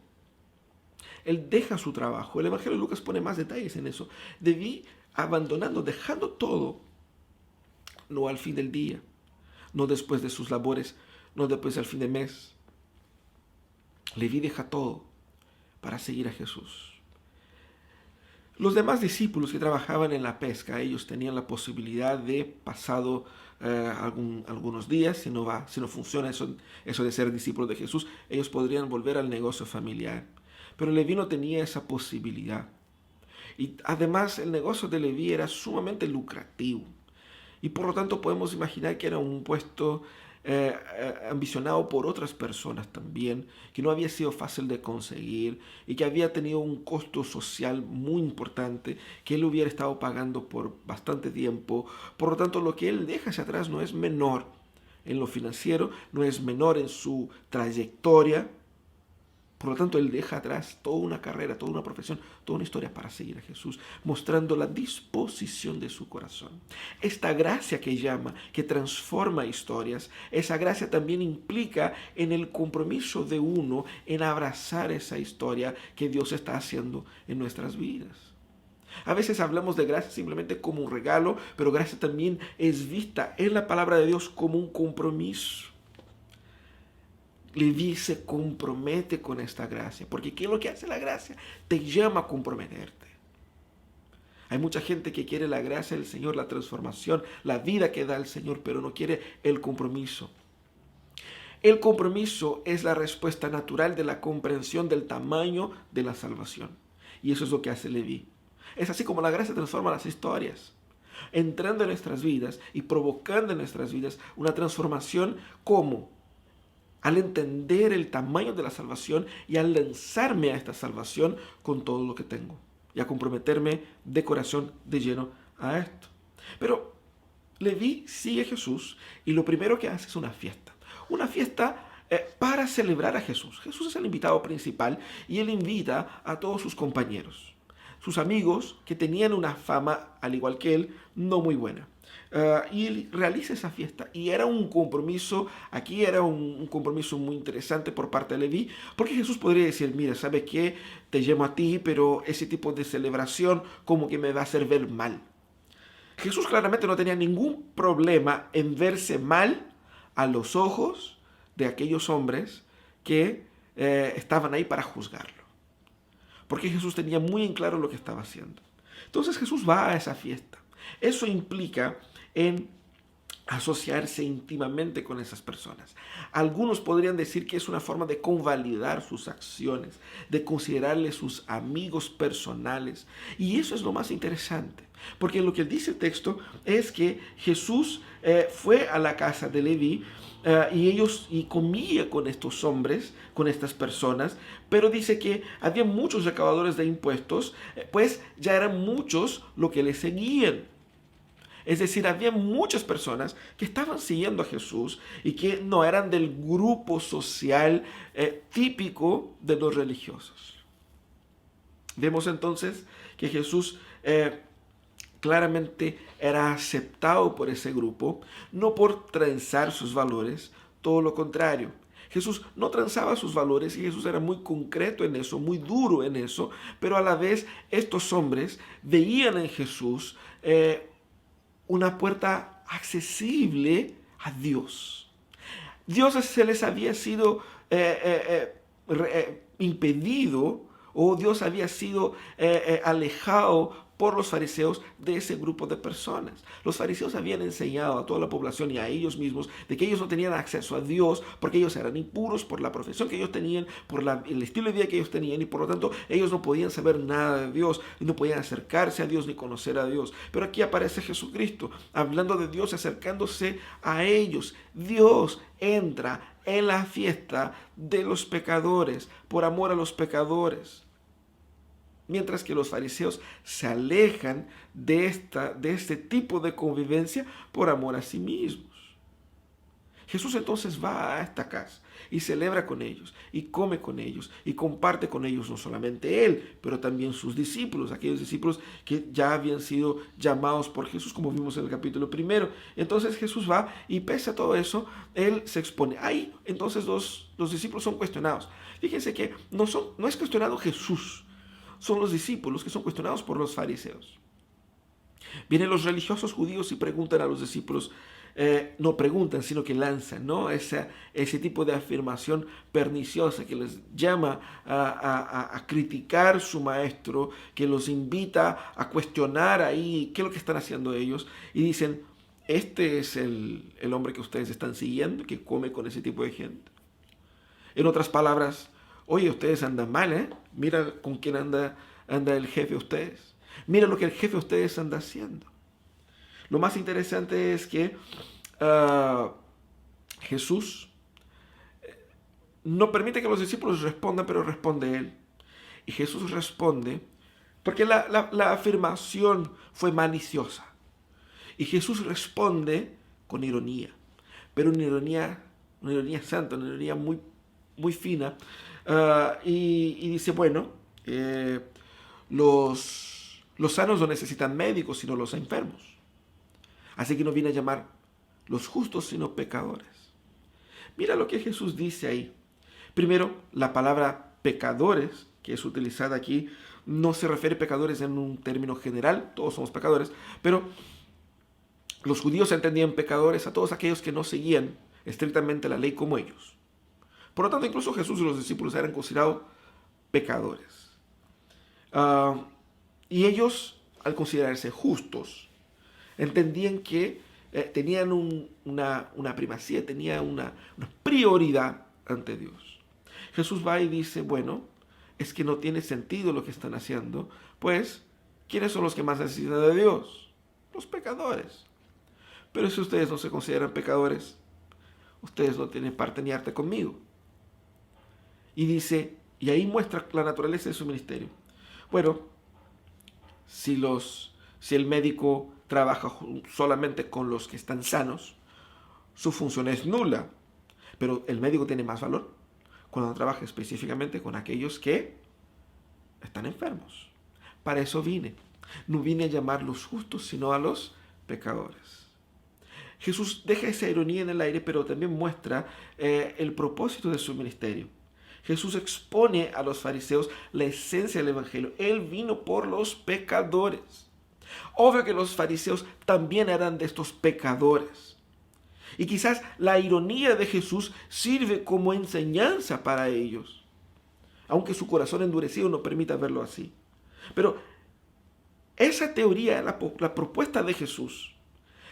[SPEAKER 10] Él deja su trabajo. El Evangelio de Lucas pone más detalles en eso. Leví abandonando, dejando todo, no al fin del día, no después de sus labores, no después al fin de mes. Leví deja todo para seguir a Jesús. Los demás discípulos que trabajaban en la pesca, ellos tenían la posibilidad de, pasado algunos días, si no funciona eso de ser discípulo de Jesús, ellos podrían volver al negocio familiar. Pero Leví no tenía esa posibilidad. Y además el negocio de Leví era sumamente lucrativo. Y por lo tanto podemos imaginar que era un puesto ambicionado por otras personas también, que no había sido fácil de conseguir y que había tenido un costo social muy importante que él hubiera estado pagando por bastante tiempo. Por lo tanto, lo que él deja hacia atrás no es menor en lo financiero, no es menor en su trayectoria. Por lo tanto, él deja atrás toda una carrera, toda una profesión, toda una historia para seguir a Jesús, mostrando la disposición de su corazón. Esta gracia que llama, que transforma historias, esa gracia también implica en el compromiso de uno en abrazar esa historia que Dios está haciendo en nuestras vidas. A veces hablamos de gracia simplemente como un regalo, pero gracia también es vista en la palabra de Dios como un compromiso. Leví se compromete con esta gracia, porque ¿qué es lo que hace la gracia? Te llama a comprometerte. Hay mucha gente que quiere la gracia del Señor, la transformación, la vida que da el Señor, pero no quiere el compromiso. El compromiso es la respuesta natural de la comprensión del tamaño de la salvación. Y eso es lo que hace Leví. Es así como la gracia transforma las historias, entrando en nuestras vidas y provocando en nuestras vidas una transformación como al entender el tamaño de la salvación y al lanzarme a esta salvación con todo lo que tengo y a comprometerme de corazón, de lleno a esto. Pero Leví sigue a Jesús y lo primero que hace es una fiesta. Una fiesta para celebrar a Jesús. Jesús es el invitado principal y él invita a todos sus compañeros, sus amigos que tenían una fama, al igual que él, no muy buena. Y él realiza esa fiesta y era un compromiso, aquí era un compromiso muy interesante por parte de Leví, porque Jesús podría decir, mira, ¿sabes qué? Te llamo a ti, pero ese tipo de celebración como que me va a hacer ver mal. Jesús claramente no tenía ningún problema en verse mal a los ojos de aquellos hombres que estaban ahí para juzgarlo. Porque Jesús tenía muy en claro lo que estaba haciendo. Entonces Jesús va a esa fiesta. Eso implica en asociarse íntimamente con esas personas. Algunos podrían decir que es una forma de convalidar sus acciones, de considerarles sus amigos personales. Y eso es lo más interesante, porque lo que dice el texto es que Jesús fue a la casa de Leví y comía con estos hombres, con estas personas, pero dice que había muchos recaudadores de impuestos, pues ya eran muchos los que le seguían. Es decir, había muchas personas que estaban siguiendo a Jesús y que no eran del grupo social típico de los religiosos. Vemos entonces que Jesús claramente era aceptado por ese grupo, no por transar sus valores, todo lo contrario. Jesús no transaba sus valores y Jesús era muy concreto en eso, muy duro en eso, pero a la vez estos hombres veían en Jesús una puerta accesible a Dios. Dios se les había sido impedido, o Dios había sido alejado por los fariseos de ese grupo de personas. Los fariseos habían enseñado a toda la población y a ellos mismos de que ellos no tenían acceso a Dios porque ellos eran impuros por la profesión que ellos tenían, por el estilo de vida que ellos tenían, y por lo tanto ellos no podían saber nada de Dios, no podían acercarse a Dios ni conocer a Dios. Pero aquí aparece Jesucristo hablando de Dios, acercándose a ellos. Dios entra en la fiesta de los pecadores por amor a los pecadores. Mientras que los fariseos se alejan de este tipo de convivencia por amor a sí mismos. Jesús entonces va a esta casa y celebra con ellos, y come con ellos, y comparte con ellos, no solamente él, pero también sus discípulos, aquellos discípulos que ya habían sido llamados por Jesús, como vimos en el capítulo 1. Entonces Jesús va y pese a todo eso, él se expone. Ahí entonces los discípulos son cuestionados. Fíjense que no es cuestionado Jesús, son los discípulos que son cuestionados por los fariseos. Vienen los religiosos judíos y preguntan a los discípulos, no preguntan, sino que lanzan, ¿no? Ese tipo de afirmación perniciosa que les llama a criticar su maestro, que los invita a cuestionar ahí qué es lo que están haciendo ellos, y dicen, este es el hombre que ustedes están siguiendo, que come con ese tipo de gente. En otras palabras, oye, ustedes andan mal, ¿eh? Mira con quién anda el jefe de ustedes. Mira lo que el jefe de ustedes anda haciendo. Lo más interesante es que Jesús no permite que los discípulos respondan, pero responde él. Y Jesús responde porque la afirmación fue maliciosa. Y Jesús responde con ironía, pero una ironía santa, una ironía muy, muy fina. Y dice, bueno, los sanos no necesitan médicos, sino los enfermos. Así que no viene a llamar los justos, sino pecadores. Mira lo que Jesús dice ahí. Primero, la palabra pecadores, que es utilizada aquí, no se refiere a pecadores en un término general, todos somos pecadores, pero los judíos entendían pecadores a todos aquellos que no seguían estrictamente la ley como ellos. Por lo tanto, incluso Jesús y los discípulos eran considerados pecadores. Y ellos al considerarse justos, entendían que tenían una primacía, tenían una prioridad ante Dios. Jesús va y dice, bueno, es que no tiene sentido lo que están haciendo, pues, ¿quiénes son los que más necesitan de Dios? Los pecadores. Pero si ustedes no se consideran pecadores, ustedes no tienen parte ni arte conmigo. Y dice, y ahí muestra la naturaleza de su ministerio. Bueno, si el médico trabaja solamente con los que están sanos, su función es nula. Pero el médico tiene más valor cuando trabaja específicamente con aquellos que están enfermos. Para eso vine. No vine a llamar los justos, sino a los pecadores. Jesús deja esa ironía en el aire, pero también muestra el propósito de su ministerio. Jesús expone a los fariseos la esencia del Evangelio. Él vino por los pecadores. Obvio que los fariseos también eran de estos pecadores. Y quizás la ironía de Jesús sirve como enseñanza para ellos, aunque su corazón endurecido no permita verlo así. Pero esa teoría, la propuesta de Jesús,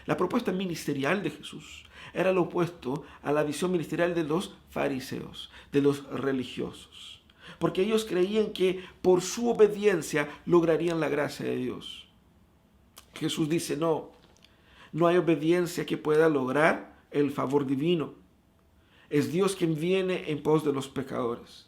[SPEAKER 10] la propuesta ministerial de Jesús, era lo opuesto a la visión ministerial de los fariseos, de los religiosos. Porque ellos creían que por su obediencia lograrían la gracia de Dios. Jesús dice, no hay obediencia que pueda lograr el favor divino. Es Dios quien viene en pos de los pecadores.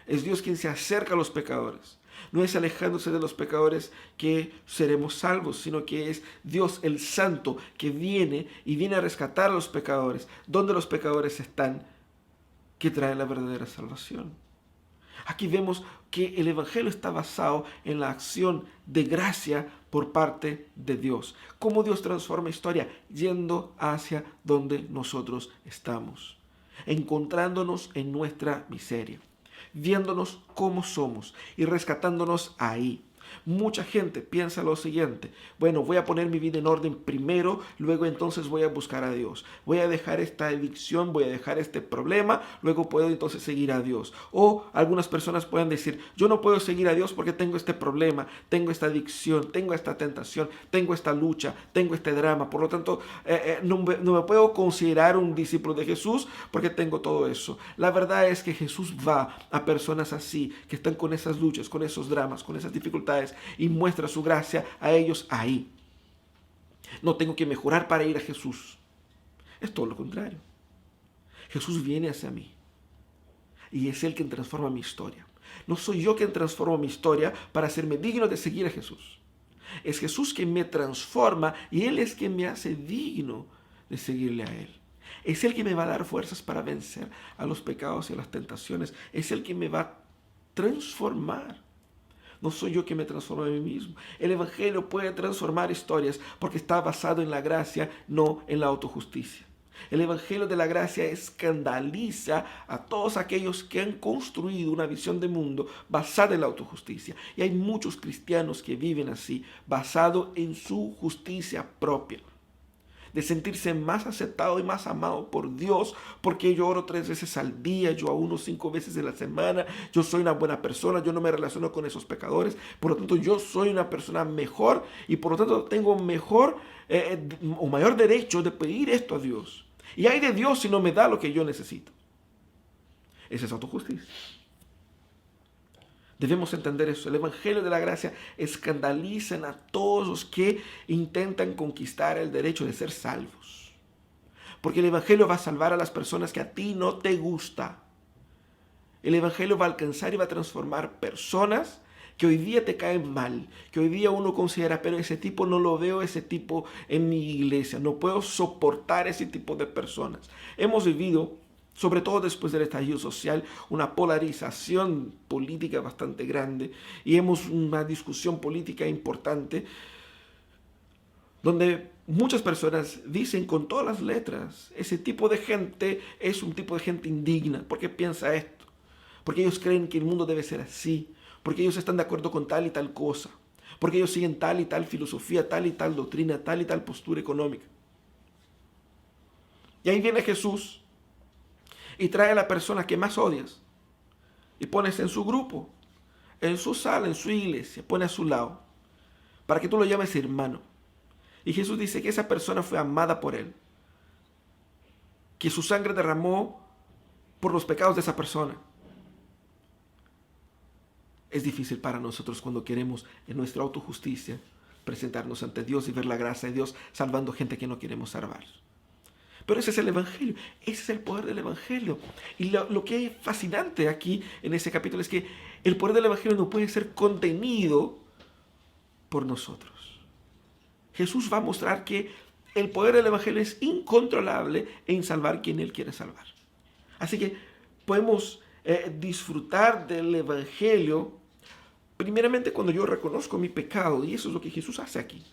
[SPEAKER 10] Es Dios quien se acerca a los pecadores. No es alejándose de los pecadores que seremos salvos, sino que es Dios el Santo que viene a rescatar a los pecadores, donde los pecadores están, que trae la verdadera salvación. Aquí vemos que el Evangelio está basado en la acción de gracia por parte de Dios. Cómo Dios transforma historia yendo hacia donde nosotros estamos, encontrándonos en nuestra miseria, viéndonos como somos y rescatándonos ahí. Mucha gente piensa lo siguiente: bueno, voy a poner mi vida en orden primero, luego entonces voy a buscar a Dios. Voy a dejar esta adicción, voy a dejar este problema, luego puedo entonces seguir a Dios. O algunas personas pueden decir: yo no puedo seguir a Dios porque tengo este problema, tengo esta adicción, tengo esta tentación, tengo esta lucha, tengo este drama. Por lo tanto, no me puedo considerar un discípulo de Jesús porque tengo todo eso. La verdad es que Jesús va a personas así, que están con esas luchas, con esos dramas, con esas dificultades, y muestra su gracia a ellos ahí. No tengo que mejorar para ir a Jesús. Es todo lo contrario. Jesús viene hacia mí y es Él quien transforma mi historia. No soy yo quien transforma mi historia para hacerme digno de seguir a Jesús. Es Jesús quien me transforma y Él es quien me hace digno de seguirle a Él. Es Él quien me va a dar fuerzas para vencer a los pecados y a las tentaciones. Es Él quien me va a transformar. No soy yo quien me transforma a mí mismo. El Evangelio puede transformar historias porque está basado en la gracia, no en la autojusticia. El Evangelio de la gracia escandaliza a todos aquellos que han construido una visión de mundo basada en la autojusticia. Y hay muchos cristianos que viven así, basado en su justicia propia, de sentirse más aceptado y más amado por Dios, porque yo oro 3 veces al día, yo ayuno 5 veces en la semana, yo soy una buena persona, yo no me relaciono con esos pecadores, por lo tanto yo soy una persona mejor y por lo tanto tengo mejor o mayor derecho de pedir esto a Dios. Y hay de Dios si no me da lo que yo necesito. Esa es autojusticia. Debemos entender eso. El Evangelio de la gracia escandaliza a todos los que intentan conquistar el derecho de ser salvos. Porque el Evangelio va a salvar a las personas que a ti no te gusta. El Evangelio va a alcanzar y va a transformar personas que hoy día te caen mal, que hoy día uno considera: pero ese tipo no lo veo, ese tipo en mi iglesia, no puedo soportar ese tipo de personas. Hemos vivido, sobre todo después del estallido social, una polarización política bastante grande y hemos una discusión política importante donde muchas personas dicen con todas las letras: ese tipo de gente es un tipo de gente indigna. ¿Por qué piensa esto? Porque ellos creen que el mundo debe ser así, porque ellos están de acuerdo con tal y tal cosa, porque ellos siguen tal y tal filosofía, tal y tal doctrina, tal y tal postura económica. Y ahí viene Jesús y trae a la persona que más odias y pones en su grupo, en su sala, en su iglesia, pone a su lado, para que tú lo llames hermano. Y Jesús dice que esa persona fue amada por Él, que su sangre derramó por los pecados de esa persona. Es difícil para nosotros cuando queremos en nuestra autojusticia presentarnos ante Dios y ver la gracia de Dios salvando gente que no queremos salvar. Pero ese es el Evangelio, ese es el poder del Evangelio. Y lo que es fascinante aquí en ese capítulo es que el poder del Evangelio no puede ser contenido por nosotros. Jesús va a mostrar que el poder del Evangelio es incontrolable en salvar quien Él quiere salvar. Así que podemos disfrutar del Evangelio primeramente cuando yo reconozco mi pecado, y eso es lo que Jesús hace aquí.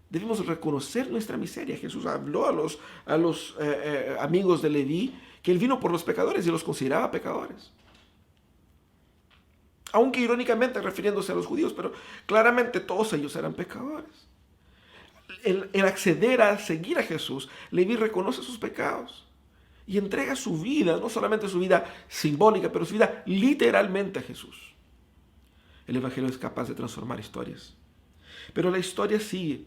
[SPEAKER 10] Debemos reconocer nuestra miseria. Jesús habló a los amigos de Leví que Él vino por los pecadores y los consideraba pecadores. Aunque irónicamente refiriéndose a los judíos, pero claramente todos ellos eran pecadores. El acceder a seguir a Jesús, Leví reconoce sus pecados y entrega su vida, no solamente su vida simbólica, pero su vida literalmente a Jesús. El Evangelio es capaz de transformar historias. Pero la historia sigue.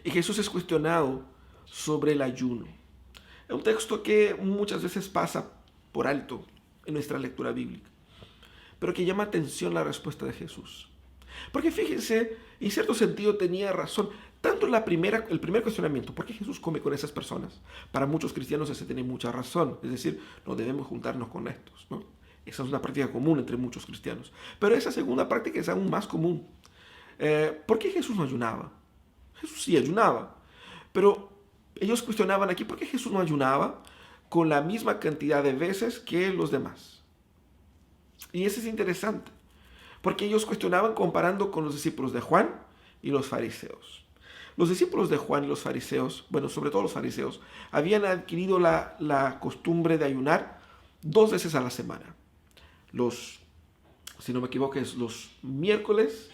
[SPEAKER 10] Y Jesús es cuestionado sobre el ayuno. Es un texto que muchas veces pasa por alto en nuestra lectura bíblica, pero que llama atención la respuesta de Jesús. Porque fíjense, en cierto sentido tenía razón. Tanto el primer cuestionamiento, ¿por qué Jesús come con esas personas? Para muchos cristianos ese tiene mucha razón. Es decir, no debemos juntarnos con estos, ¿no? Esa es una práctica común entre muchos cristianos. Pero esa segunda práctica es aún más común. ¿Por qué Jesús no ayunaba? Jesús sí ayunaba. Pero ellos cuestionaban aquí, ¿por qué Jesús no ayunaba con la misma cantidad de veces que los demás? Y eso es interesante, porque ellos cuestionaban comparando con los discípulos de Juan y los fariseos. Los discípulos de Juan y los fariseos, bueno, sobre todo los fariseos, habían adquirido la costumbre de ayunar 2 veces a la semana. Si no me equivoco, es los miércoles,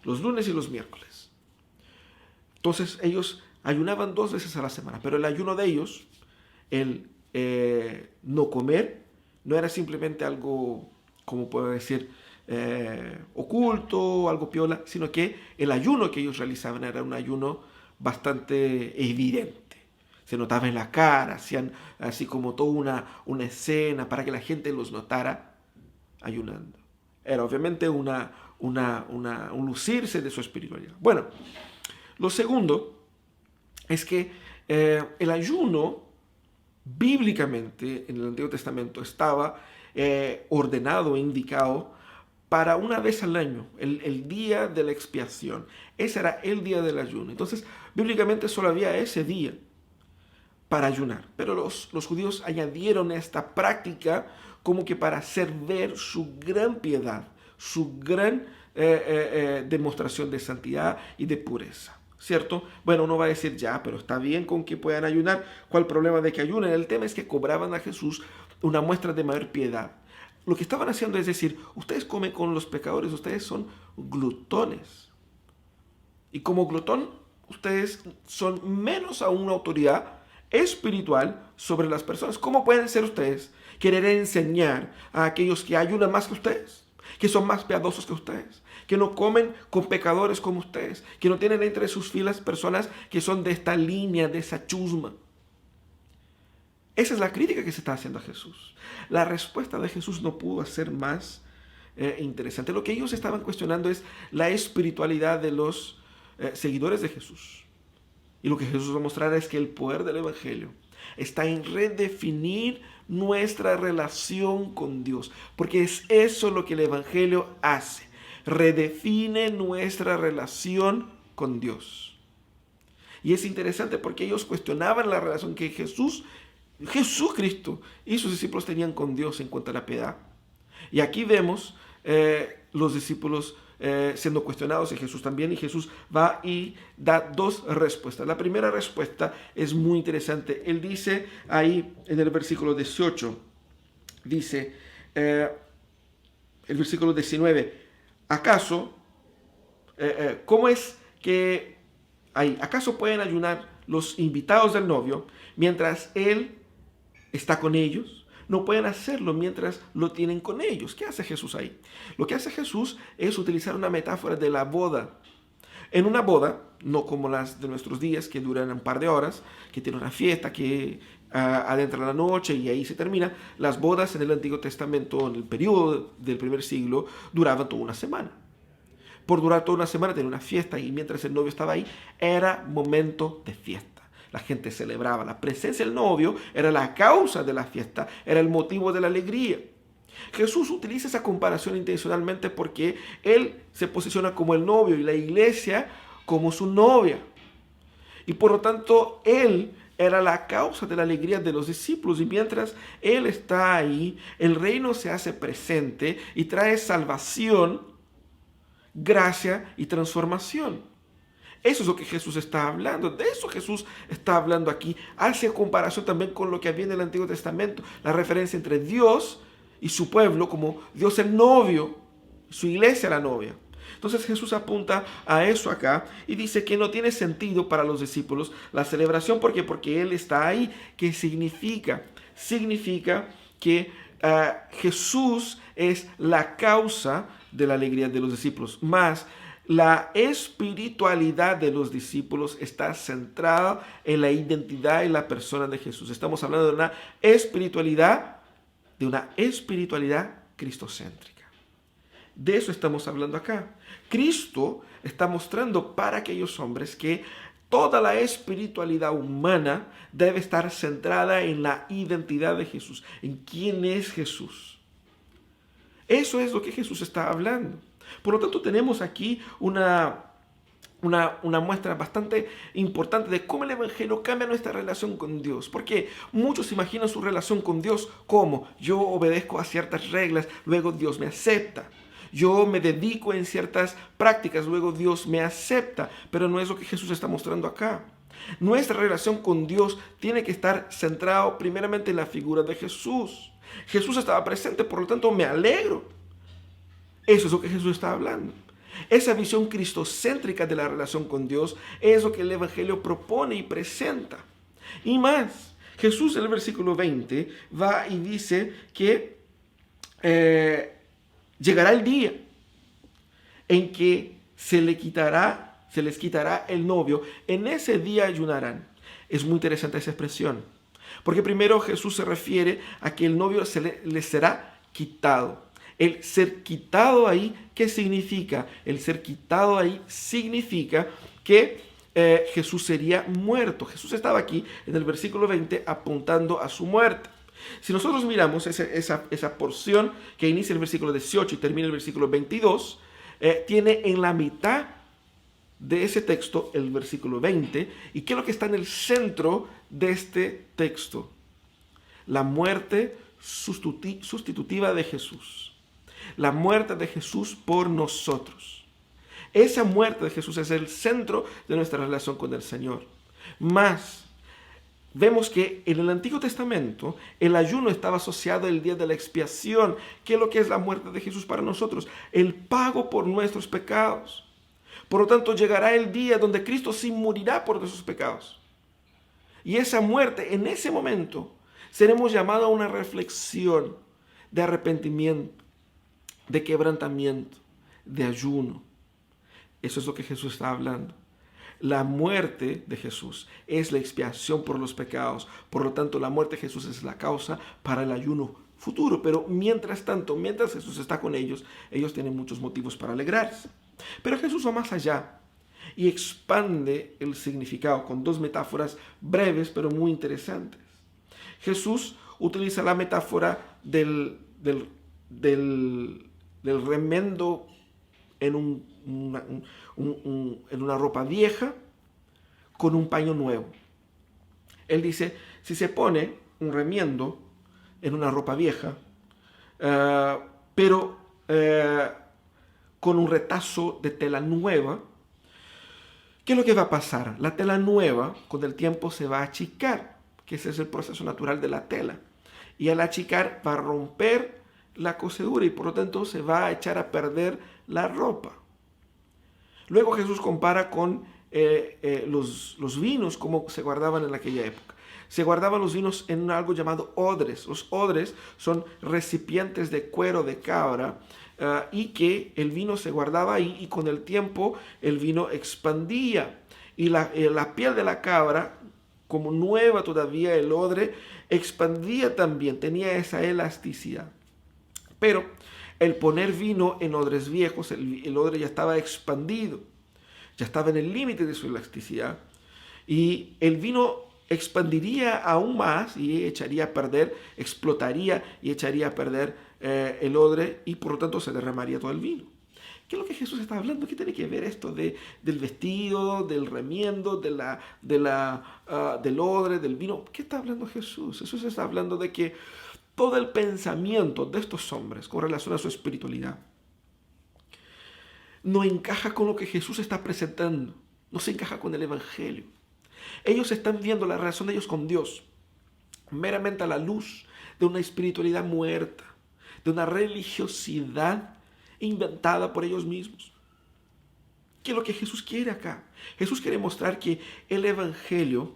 [SPEAKER 10] los lunes y los miércoles. Entonces ellos ayunaban 2 veces a la semana, pero el ayuno de ellos, el no comer, no era simplemente algo, como puedo decir, oculto, algo piola, sino que el ayuno que ellos realizaban era un ayuno bastante evidente. Se notaba en la cara, hacían así como toda una escena para que la gente los notara ayunando. Era obviamente un lucirse de su espiritualidad. Bueno, lo segundo es que el ayuno bíblicamente en el Antiguo Testamento estaba ordenado e indicado para una vez al año, el día de la expiación. Ese era el día del ayuno. Entonces, bíblicamente solo había ese día para ayunar. Pero los judíos añadieron esta práctica como que para hacer ver su gran piedad, su gran demostración de santidad y de pureza. ¿Cierto? Bueno, uno va a decir, ya, pero está bien con que puedan ayunar. ¿Cuál problema de que ayunen? El tema es que cobraban a Jesús una muestra de mayor piedad. Lo que estaban haciendo es decir, ustedes comen con los pecadores, ustedes son glutones. Y como glutón, ustedes son menos a una autoridad espiritual sobre las personas. ¿Cómo pueden ser ustedes querer enseñar a aquellos que ayunan más que ustedes? Que son más piadosos que ustedes, que no comen con pecadores como ustedes, que no tienen entre sus filas personas que son de esta línea, de esa chusma. Esa es la crítica que se está haciendo a Jesús. La respuesta de Jesús no pudo ser más interesante. Lo que ellos estaban cuestionando es la espiritualidad de los seguidores de Jesús. Y lo que Jesús va a mostrar es que el poder del Evangelio está en redefinir nuestra relación con Dios, porque es eso lo que el Evangelio hace, redefine nuestra relación con Dios. Y es interesante porque ellos cuestionaban la relación que Jesucristo y sus discípulos tenían con Dios en cuanto a la piedad. Y aquí vemos los discípulos siendo cuestionados y Jesús también, y Jesús va y da 2 respuestas. La primera respuesta es muy interesante. Él dice ahí en el versículo 18, dice el versículo 19, ¿acaso cómo es que acaso pueden ayunar los invitados del novio mientras él está con ellos? No pueden hacerlo mientras lo tienen con ellos. ¿Qué hace Jesús ahí? Lo que hace Jesús es utilizar una metáfora de la boda En una boda, no como las de nuestros días que duran un par de horas, que tiene una fiesta que adentra la noche y ahí se termina, las bodas en el Antiguo Testamento, en el periodo del primer siglo, duraban toda una semana. Por durar toda una semana tenía una fiesta y mientras el novio estaba ahí, era momento de fiesta. La gente celebraba, la presencia del novio era la causa de la fiesta, era el motivo de la alegría. Jesús utiliza esa comparación intencionalmente porque Él se posiciona como el novio y la iglesia como su novia. Y por lo tanto, Él era la causa de la alegría de los discípulos. Y mientras Él está ahí, el reino se hace presente y trae salvación, gracia y transformación. Eso es lo que Jesús está hablando. De eso Jesús está hablando aquí. Hace comparación también con lo que había en el Antiguo Testamento. La referencia entre Dios y su pueblo como Dios el novio, su iglesia la novia. Entonces Jesús apunta a eso acá y dice que no tiene sentido para los discípulos la celebración. ¿Por qué? Porque Él está ahí. ¿Qué significa? Significa que Jesús es la causa de la alegría de los discípulos. Más, la espiritualidad de los discípulos está centrada en la identidad y la persona de Jesús. Estamos hablando de una espiritualidad cristocéntrica. De eso estamos hablando acá. Cristo está mostrando para aquellos hombres que toda la espiritualidad humana debe estar centrada en la identidad de Jesús, en quién es Jesús. Eso es lo que Jesús está hablando. Por lo tanto, tenemos aquí una muestra bastante importante de cómo el Evangelio cambia nuestra relación con Dios. Porque muchos imaginan su relación con Dios como: yo obedezco a ciertas reglas, luego Dios me acepta. Yo me dedico en ciertas prácticas, luego Dios me acepta. Pero no es lo que Jesús está mostrando acá. Nuestra relación con Dios tiene que estar centrado primeramente en la figura de Jesús. Jesús estaba presente, por lo tanto me alegro. Eso es lo que Jesús está hablando. Esa visión cristocéntrica de la relación con Dios es lo que el Evangelio propone y presenta. Y más, Jesús en el versículo 20 va y dice que llegará el día en que se les quitará el novio. En ese día ayunarán. Es muy interesante esa expresión. Porque primero Jesús se refiere a que el novio les será quitado. El ser quitado ahí, ¿qué significa? El ser quitado ahí significa que Jesús sería muerto. Jesús estaba aquí en el versículo 20 apuntando a su muerte. Si nosotros miramos esa porción que inicia el versículo 18 y termina el versículo 22, tiene en la mitad de ese texto el versículo 20. ¿Y qué es lo que está en el centro de este texto? La muerte sustitutiva de Jesús. La muerte de Jesús por nosotros. Esa muerte de Jesús es el centro de nuestra relación con el Señor. Más, vemos que en el Antiguo Testamento el ayuno estaba asociado al día de la expiación. ¿Qué es lo que es la muerte de Jesús para nosotros? El pago por nuestros pecados. Por lo tanto, llegará el día donde Cristo sí morirá por nuestros pecados. Y esa muerte, en ese momento, seremos llamados a una reflexión de arrepentimiento, de quebrantamiento, de ayuno. Eso es lo que Jesús está hablando. La muerte de Jesús es la expiación por los pecados. Por lo tanto, la muerte de Jesús es la causa para el ayuno futuro. Pero mientras tanto, mientras Jesús está con ellos, ellos tienen muchos motivos para alegrarse. Pero Jesús va más allá y expande el significado con dos metáforas breves pero muy interesantes. Jesús utiliza la metáfora del remendo en una ropa vieja con un paño nuevo. Él dice, si se pone un remiendo en una ropa vieja, pero con un retazo de tela nueva, ¿qué es lo que va a pasar? La tela nueva con el tiempo se va a achicar, que ese es el proceso natural de la tela. Y al achicar va a romper la cosedura y por lo tanto se va a echar a perder la ropa. Luego Jesús compara con los vinos como se guardaban en aquella época. se guardaban los vinos en algo llamado odres. Los odres son recipientes de cuero de cabra y que el vino se guardaba ahí y con el tiempo el vino expandía. Y la piel de la cabra, como nueva todavía el odre, expandía también, tenía esa elasticidad. Pero el poner vino en odres viejos, el odre ya estaba expandido, ya estaba en el límite de su elasticidad. Y el vino expandiría aún más y echaría a perder, explotaría y echaría a perder el odre y por lo tanto se derramaría todo el vino. ¿Qué es lo que Jesús está hablando? ¿Qué tiene que ver esto del vestido, del remiendo, del odre, del vino? ¿Qué está hablando Jesús? Jesús está hablando de que todo el pensamiento de estos hombres con relación a su espiritualidad no encaja con lo que Jesús está presentando, no se encaja con el Evangelio. Ellos están viendo la relación de ellos con Dios meramente a la luz de una espiritualidad muerta, de una religiosidad inventada por ellos mismos. ¿Qué es lo que Jesús quiere acá? Jesús quiere mostrar que el Evangelio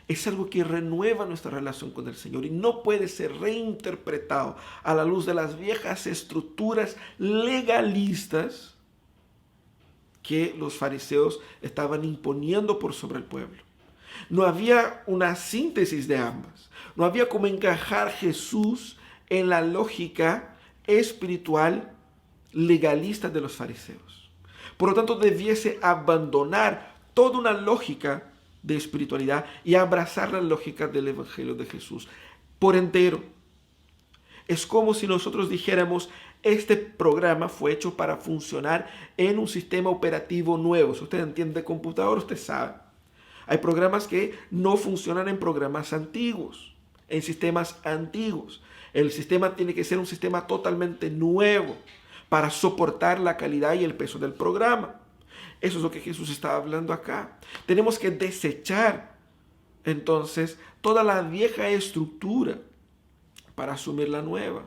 [SPEAKER 10] es algo que renueva nuestra relación con el Señor y no puede ser reinterpretado a la luz de las viejas estructuras legalistas que los fariseos estaban imponiendo por sobre el pueblo. No había una síntesis de ambas. No había cómo encajar Jesús en la lógica espiritual legalista de los fariseos. Por lo tanto, debiese abandonar toda una lógica de espiritualidad y abrazar la lógica del Evangelio de Jesús por entero. Es como si nosotros dijéramos: este programa fue hecho para funcionar en un sistema operativo nuevo. Si usted entiende de computador, usted sabe. Hay programas que no funcionan en programas antiguos, en sistemas antiguos. El sistema tiene que ser un sistema totalmente nuevo para soportar la calidad y el peso del programa. Eso es lo que Jesús está hablando acá. Tenemos que desechar entonces toda la vieja estructura para asumir la nueva.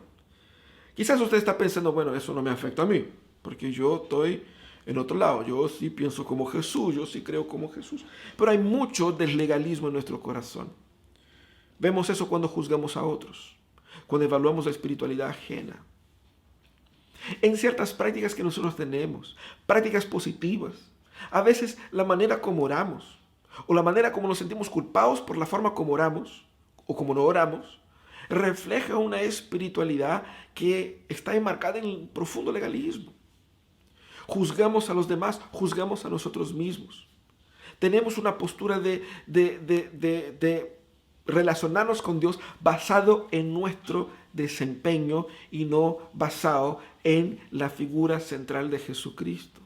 [SPEAKER 10] Quizás usted está pensando: bueno, eso no me afecta a mí, porque yo estoy en otro lado. Yo sí pienso como Jesús, yo sí creo como Jesús. Pero hay mucho deslegalismo en nuestro corazón. Vemos eso cuando juzgamos a otros, cuando evaluamos la espiritualidad ajena. En ciertas prácticas que nosotros tenemos, prácticas positivas, a veces la manera como oramos, o la manera como nos sentimos culpados por la forma como oramos, o como no oramos, refleja una espiritualidad que está enmarcada en el profundo legalismo. Juzgamos a los demás, juzgamos a nosotros mismos. Tenemos una postura de relacionarnos con Dios basado en nuestro desempeño y no basado en la figura central de Jesucristo.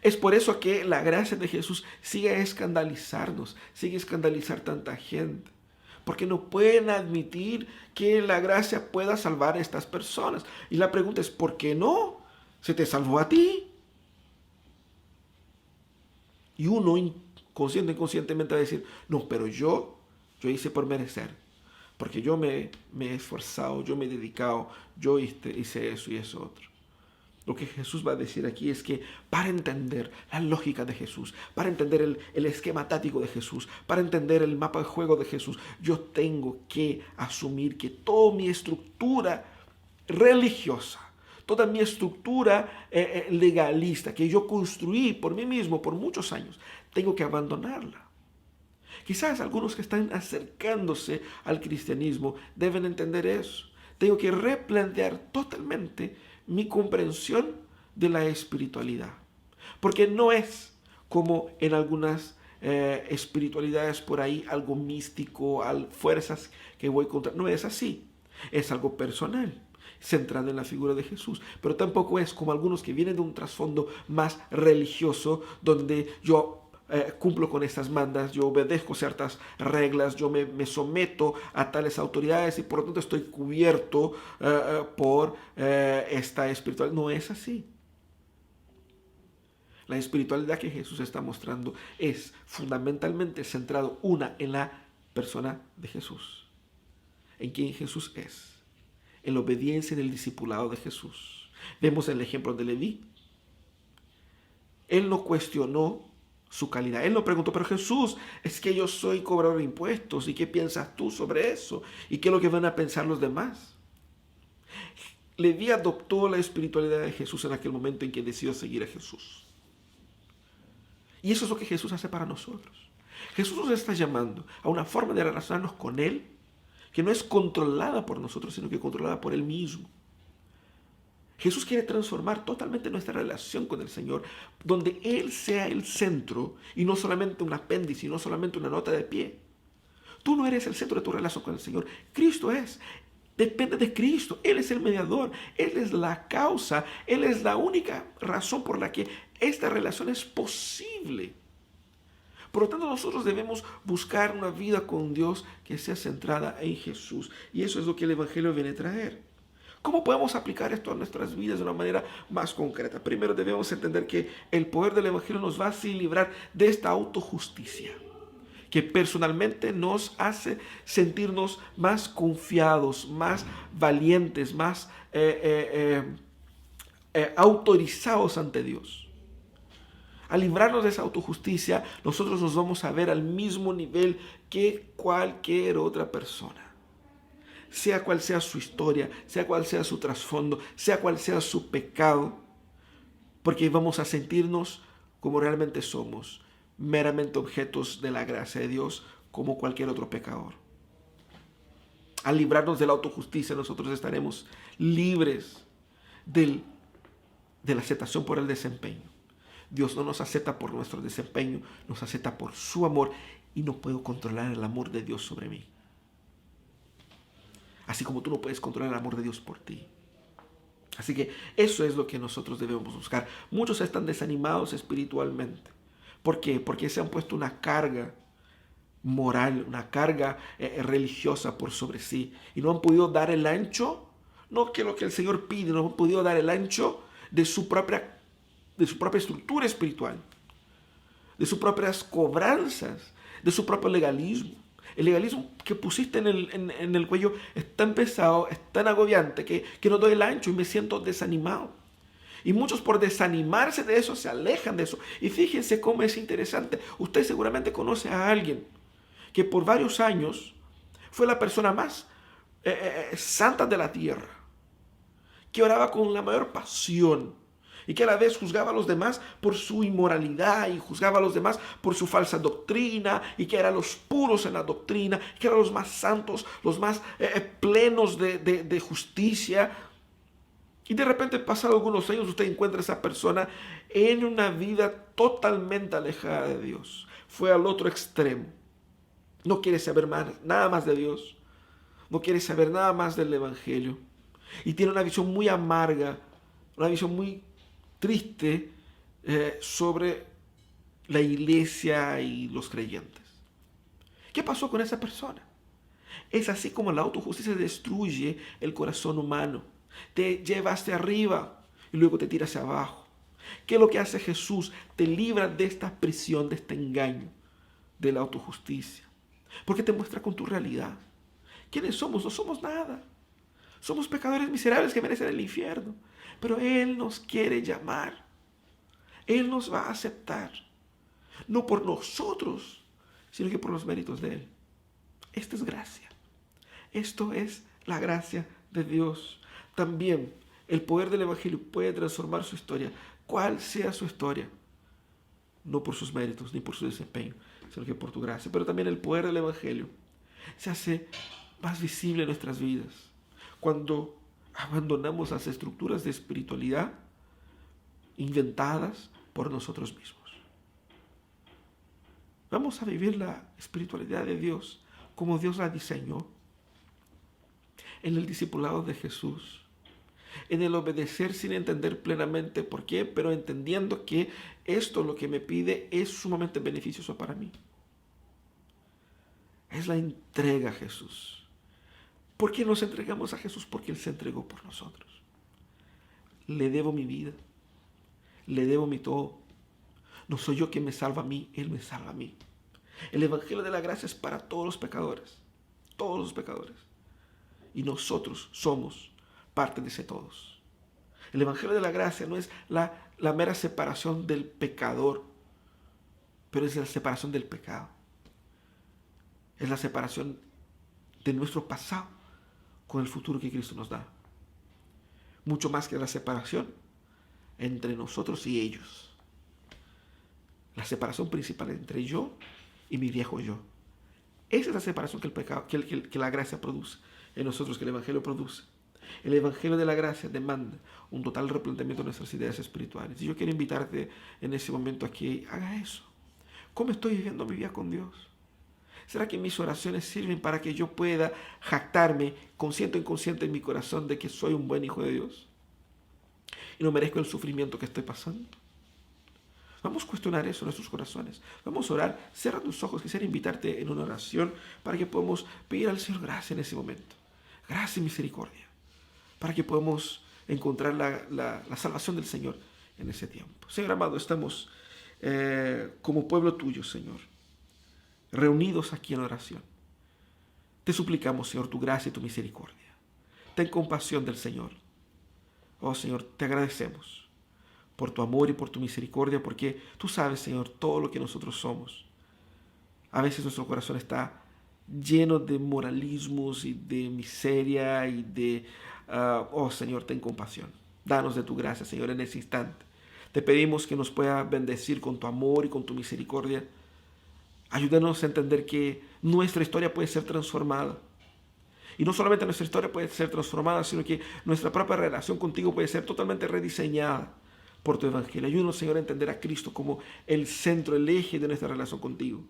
[SPEAKER 10] Es por eso que la gracia de Jesús sigue a escandalizarnos, sigue a escandalizar tanta gente. Porque no pueden admitir que la gracia pueda salvar a estas personas. Y la pregunta es: ¿por qué no? Se te salvó a ti. Y uno inconscientemente va a decir: no, pero yo hice por merecer. Porque yo me he esforzado, yo me he dedicado, yo hice eso y eso otro. Lo que Jesús va a decir aquí es que para entender la lógica de Jesús, para entender el esquema táctico de Jesús, para entender el mapa de juego de Jesús, yo tengo que asumir que toda mi estructura religiosa, toda mi estructura legalista que yo construí por mí mismo por muchos años, tengo que abandonarla. Quizás algunos que están acercándose al cristianismo deben entender eso. Tengo que replantear totalmente mi comprensión de la espiritualidad. Porque no es como en algunas espiritualidades por ahí, algo místico, fuerzas que voy contra. No es así. Es algo personal, centrado en la figura de Jesús. Pero tampoco es como algunos que vienen de un trasfondo más religioso, donde yo cumplo con estas mandas, yo obedezco ciertas reglas, yo me someto a tales autoridades y por lo tanto estoy cubierto por esta espiritualidad. No es así. La espiritualidad que Jesús está mostrando es fundamentalmente centrado en la persona de Jesús, en quien Jesús es, en la obediencia y en el discipulado de Jesús. Vemos el ejemplo de Leví. Él no cuestionó su calidad. Él no preguntó, pero Jesús, es que yo soy cobrador de impuestos, ¿y qué piensas tú sobre eso? ¿Y qué es lo que van a pensar los demás? Leví adoptó la espiritualidad de Jesús en aquel momento en que decidió seguir a Jesús. Y eso es lo que Jesús hace para nosotros. Jesús nos está llamando a una forma de relacionarnos con Él que no es controlada por nosotros, sino que controlada por Él mismo. Jesús quiere transformar totalmente nuestra relación con el Señor, donde Él sea el centro y no solamente un apéndice, y no solamente una nota de pie. Tú no eres el centro de tu relación con el Señor. Cristo es. Depende de Cristo. Él es el mediador. Él es la causa. Él es la única razón por la que esta relación es posible. Por lo tanto, nosotros debemos buscar una vida con Dios que sea centrada en Jesús. Y eso es lo que el Evangelio viene a traer. ¿Cómo podemos aplicar esto a nuestras vidas de una manera más concreta? Primero debemos entender que el poder del Evangelio nos va a así librar de esta autojusticia, que personalmente nos hace sentirnos más confiados, más valientes, más autorizados ante Dios. Al librarnos de esa autojusticia, nosotros nos vamos a ver al mismo nivel que cualquier otra persona. Sea cual sea su historia, sea cual sea su trasfondo, sea cual sea su pecado, porque vamos a sentirnos como realmente somos, meramente objetos de la gracia de Dios, como cualquier otro pecador. Al librarnos de la autojusticia, nosotros estaremos libres de la aceptación por el desempeño. Dios no nos acepta por nuestro desempeño, nos acepta por su amor, y no puedo controlar el amor de Dios sobre mí. Así como tú no puedes controlar el amor de Dios por ti. Así que eso es lo que nosotros debemos buscar. Muchos están desanimados espiritualmente. ¿Por qué? Porque se han puesto una carga moral, una carga religiosa por sobre sí. Y no han podido dar el ancho, no que lo que el Señor pide, no han podido dar el ancho de su propia estructura espiritual, de sus propias cobranzas, de su propio legalismo. El legalismo que pusiste en el cuello es tan pesado, es tan agobiante que no doy el ancho y me siento desanimado. Y muchos por desanimarse de eso se alejan de eso. Y fíjense cómo es interesante. Usted seguramente conoce a alguien que por varios años fue la persona más santa de la tierra, que oraba con la mayor pasión, y que a la vez juzgaba a los demás por su inmoralidad, y juzgaba a los demás por su falsa doctrina, y que eran los puros en la doctrina, que eran los más santos, los más plenos de justicia. Y de repente, pasados algunos años, usted encuentra a esa persona en una vida totalmente alejada de Dios. Fue al otro extremo. No quiere saber nada más de Dios. No quiere saber nada más del Evangelio. Y tiene una visión muy amarga, una visión muy triste sobre la iglesia y los creyentes. ¿Qué pasó con esa persona? Es así como la autojusticia destruye el corazón humano. Te lleva hacia arriba y luego te tira hacia abajo. ¿Qué es lo que hace Jesús? Te libra de esta prisión, de este engaño, de la autojusticia. Porque te muestra con tu realidad. ¿Quiénes somos? No somos nada. Somos pecadores miserables que merecen el infierno. Pero Él nos quiere llamar. Él nos va a aceptar. No por nosotros, sino que por los méritos de Él. Esto es gracia. Esto es la gracia de Dios. También el poder del Evangelio puede transformar su historia, cual sea su historia. No por sus méritos ni por su desempeño, sino que por tu gracia. Pero también el poder del Evangelio se hace más visible en nuestras vidas cuando abandonamos las estructuras de espiritualidad inventadas por nosotros mismos. Vamos a vivir la espiritualidad de Dios como Dios la diseñó, en el discipulado de Jesús, en el obedecer sin entender plenamente por qué, pero entendiendo que esto lo que me pide es sumamente beneficioso para mí. Es la entrega a Jesús. ¿Por qué nos entregamos a Jesús? Porque Él se entregó por nosotros. Le debo mi vida. Le debo mi todo. No soy yo quien me salva a mí, Él me salva a mí. El Evangelio de la gracia es para todos los pecadores. Todos los pecadores. Y nosotros somos parte de ese todos. El Evangelio de la gracia no es la mera separación del pecador pero es la separación del pecado. Es la separación de nuestro pasado con el futuro que Cristo nos da. Mucho más que la separación entre nosotros y ellos. La separación principal entre yo y mi viejo yo. Esa es la separación que el pecado, que la gracia produce en nosotros, que el Evangelio produce. El Evangelio de la gracia demanda un total replanteamiento de nuestras ideas espirituales. Y yo quiero invitarte en ese momento a que haga eso. ¿Cómo estoy viviendo mi vida con Dios? ¿Será que mis oraciones sirven para que yo pueda jactarme, consciente o inconsciente en mi corazón, de que soy un buen hijo de Dios? Y no merezco el sufrimiento que estoy pasando. Vamos a cuestionar eso en nuestros corazones. Vamos a orar. Cierra tus ojos. Quisiera invitarte en una oración para que podamos pedir al Señor gracia en ese momento. Gracia y misericordia. Para que podamos encontrar la salvación del Señor en ese tiempo. Señor amado, estamos como pueblo tuyo, Señor, reunidos aquí en oración. Te suplicamos, Señor, tu gracia y tu misericordia. Ten compasión del Señor. Oh, Señor, te agradecemos por tu amor y por tu misericordia, porque tú sabes, Señor, todo lo que nosotros somos. A veces nuestro corazón está lleno de moralismos y de miseria y de... oh, Señor, ten compasión. Danos de tu gracia, Señor, en ese instante. Te pedimos que nos pueda bendecir con tu amor y con tu misericordia. Ayúdanos a entender que nuestra historia puede ser transformada. Y no solamente nuestra historia puede ser transformada, sino que nuestra propia relación contigo puede ser totalmente rediseñada por tu Evangelio. Ayúdanos, Señor, a entender a Cristo como el centro, el eje de nuestra relación contigo.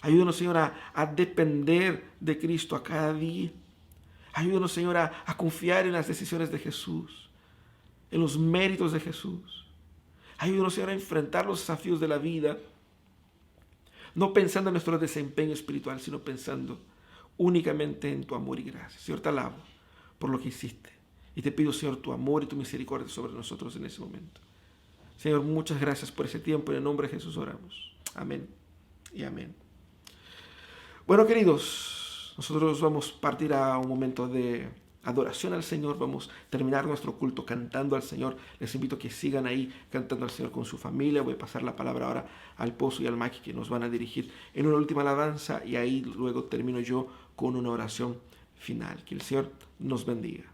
[SPEAKER 10] Ayúdanos, Señor, a depender de Cristo a cada día. Ayúdanos, Señor, a confiar en las decisiones de Jesús, en los méritos de Jesús. Ayúdanos, Señor, a enfrentar los desafíos de la vida, no pensando en nuestro desempeño espiritual, sino pensando únicamente en tu amor y gracia. Señor, te alabo por lo que hiciste. Y te pido, Señor, tu amor y tu misericordia sobre nosotros en ese momento. Señor, muchas gracias por ese tiempo. En el nombre de Jesús oramos. Amén y amén. Bueno, queridos, nosotros vamos a partir a un momento de adoración al Señor. Vamos a terminar nuestro culto cantando al Señor. Les invito a que sigan ahí cantando al Señor con su familia. Voy a pasar la palabra ahora al Pozo y al Maki, que nos van a dirigir en una última alabanza, y ahí luego termino yo con una oración final. Que el Señor nos bendiga.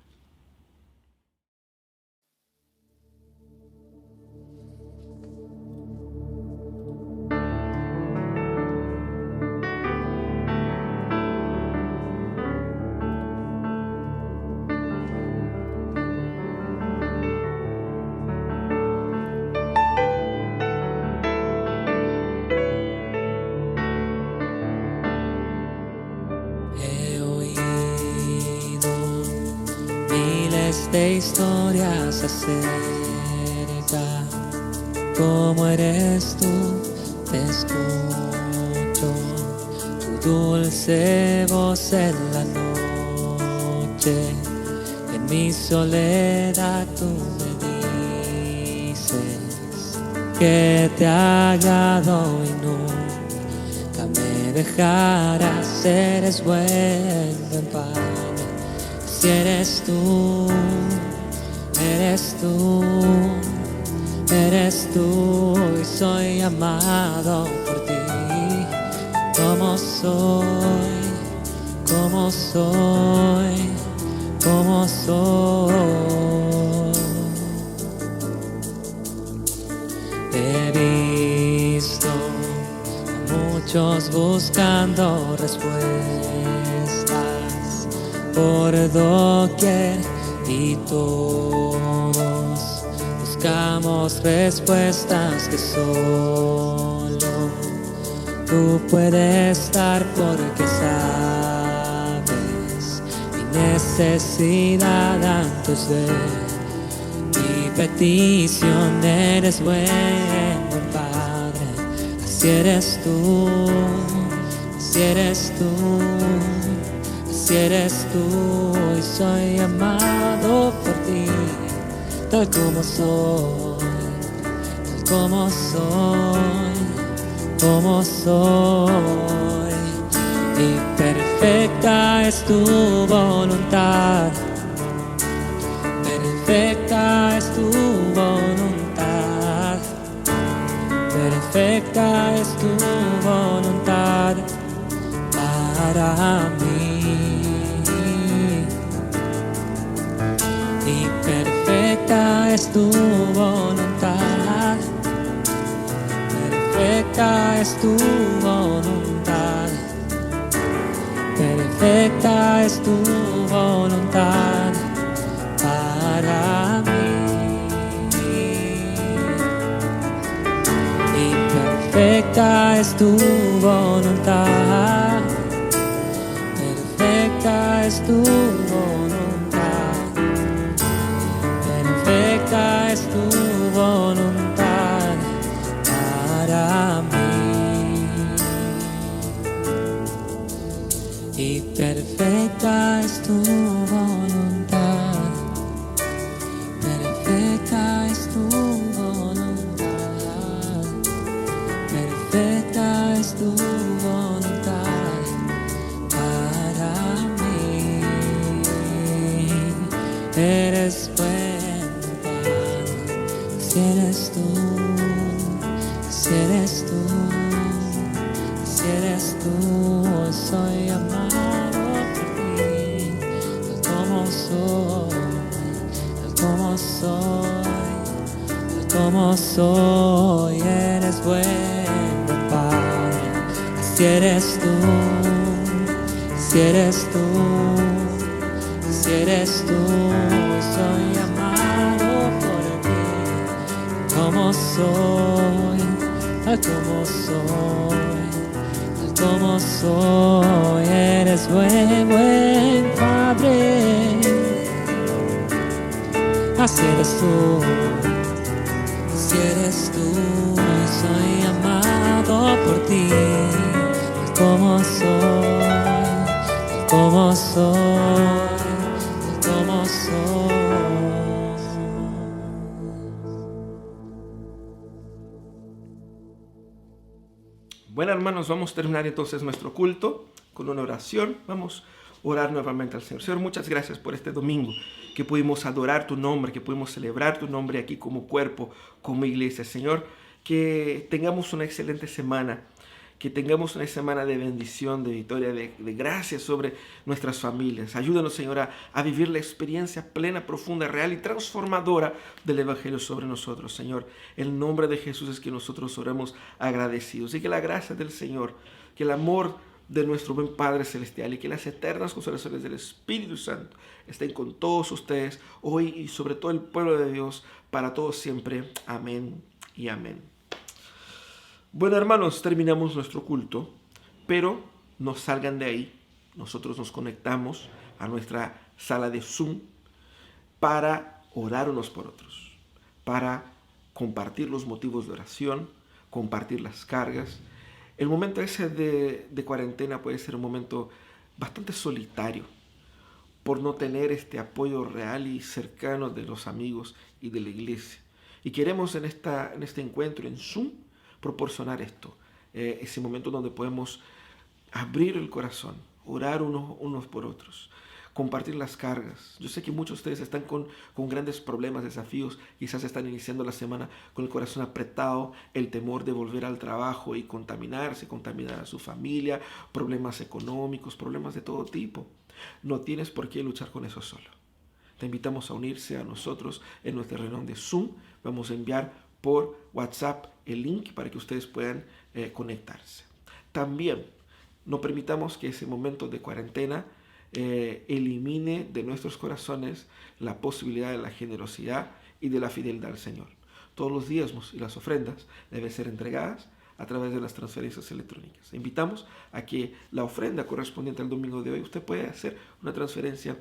[SPEAKER 16] De historias acerca, como eres tú, te escucho, tu dulce voz en la noche, en mi soledad tú me dices que te agrado y nunca me dejarás, eres bueno en paz. Si eres tú, eres tú, eres tú, y soy amado por ti, como soy, como soy, como soy. He visto a muchos buscando respuestas por doquier, y todos buscamos respuestas que solo tú puedes dar, porque sabes mi necesidad antes de mi petición. Eres bueno, Padre, así eres tú, así eres tú. Si eres tú, y soy amado por ti, tal como soy, tal como soy, como soy. Y perfecta es tu voluntad, perfecta es tu voluntad, perfecta perfecta es tu voluntad para mí. Y perfecta es tu voluntad, perfecta es tu voluntad, perfecta es tu voluntad para mí. Y perfecta es tu voluntad, perfecta es tu voluntad, perfecta es tu voluntad para mí. Y perfecta es tu voluntad, perfecta es tu voluntad, perfecta es tu voluntad para mí. Eres buen Padre, si eres tú, si eres tú, si eres tú, soy amado por ti, tal como soy, tal como soy, tal como soy. Eres buen Padre, si eres tú, si eres tú, si eres tú, soy amado por ti, como soy, tal como soy, tal como soy. Eres buen, buen Padre, así eres tú, si eres tú, soy amado por ti, tal como soy, tal como soy, tal como soy.
[SPEAKER 10] Bueno, hermanos, vamos a terminar entonces nuestro culto con una oración. Vamos a orar nuevamente al Señor. Señor, muchas gracias por este domingo, que pudimos adorar tu nombre, que pudimos celebrar tu nombre aquí como cuerpo, como iglesia. Señor, que tengamos una excelente semana, que tengamos una semana de bendición, de victoria, de gracia sobre nuestras familias. Ayúdanos, Señor, a vivir la experiencia plena, profunda, real y transformadora del Evangelio sobre nosotros. Señor, el nombre de Jesús es que nosotros oremos agradecidos. Y que la gracia del Señor, que el amor de nuestro buen Padre Celestial y que las eternas consolaciones del Espíritu Santo estén con todos ustedes hoy y sobre todo el pueblo de Dios para todos siempre. Amén y amén. Bueno, hermanos, terminamos nuestro culto, pero no salgan de ahí. Nosotros nos conectamos a nuestra sala de Zoom para orar unos por otros, para compartir los motivos de oración, compartir las cargas. El momento ese de cuarentena puede ser un momento bastante solitario por no tener este apoyo real y cercano de los amigos y de la iglesia. Y queremos en este encuentro en Zoom proporcionar esto, ese momento donde podemos abrir el corazón, orar unos por otros, compartir las cargas. Yo sé que muchos de ustedes están con grandes problemas, desafíos, quizás están iniciando la semana con el corazón apretado, el temor de volver al trabajo y contaminarse, contaminar a su familia, problemas económicos, problemas de todo tipo. No tienes por qué luchar con eso solo. Te invitamos a unirse a nosotros en nuestra reunión de Zoom. Vamos a enviar por WhatsApp el link para que ustedes puedan conectarse. También no permitamos que ese momento de cuarentena elimine de nuestros corazones la posibilidad de la generosidad y de la fidelidad al Señor. Todos los diezmos y las ofrendas deben ser entregadas a través de las transferencias electrónicas. Invitamos a que la ofrenda correspondiente al domingo de hoy, usted puede hacer una transferencia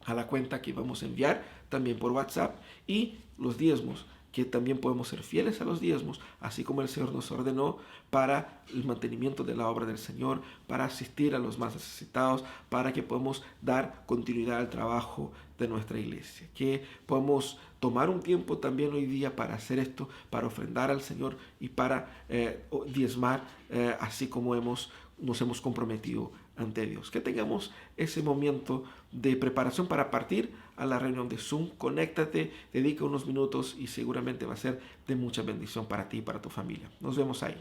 [SPEAKER 10] a la cuenta que vamos a enviar también por WhatsApp, y los diezmos, que también podemos ser fieles a los diezmos, así como el Señor nos ordenó, para el mantenimiento de la obra del Señor, para asistir a los más necesitados, para que podamos dar continuidad al trabajo de nuestra iglesia. Que podamos tomar un tiempo también hoy día para hacer esto, para ofrendar al Señor y para diezmar, así como nos hemos comprometido ante Dios. Que tengamos ese momento de preparación para partir a la reunión de Zoom. Conéctate, dedica unos minutos y seguramente va a ser de mucha bendición para ti y para tu familia. Nos vemos ahí.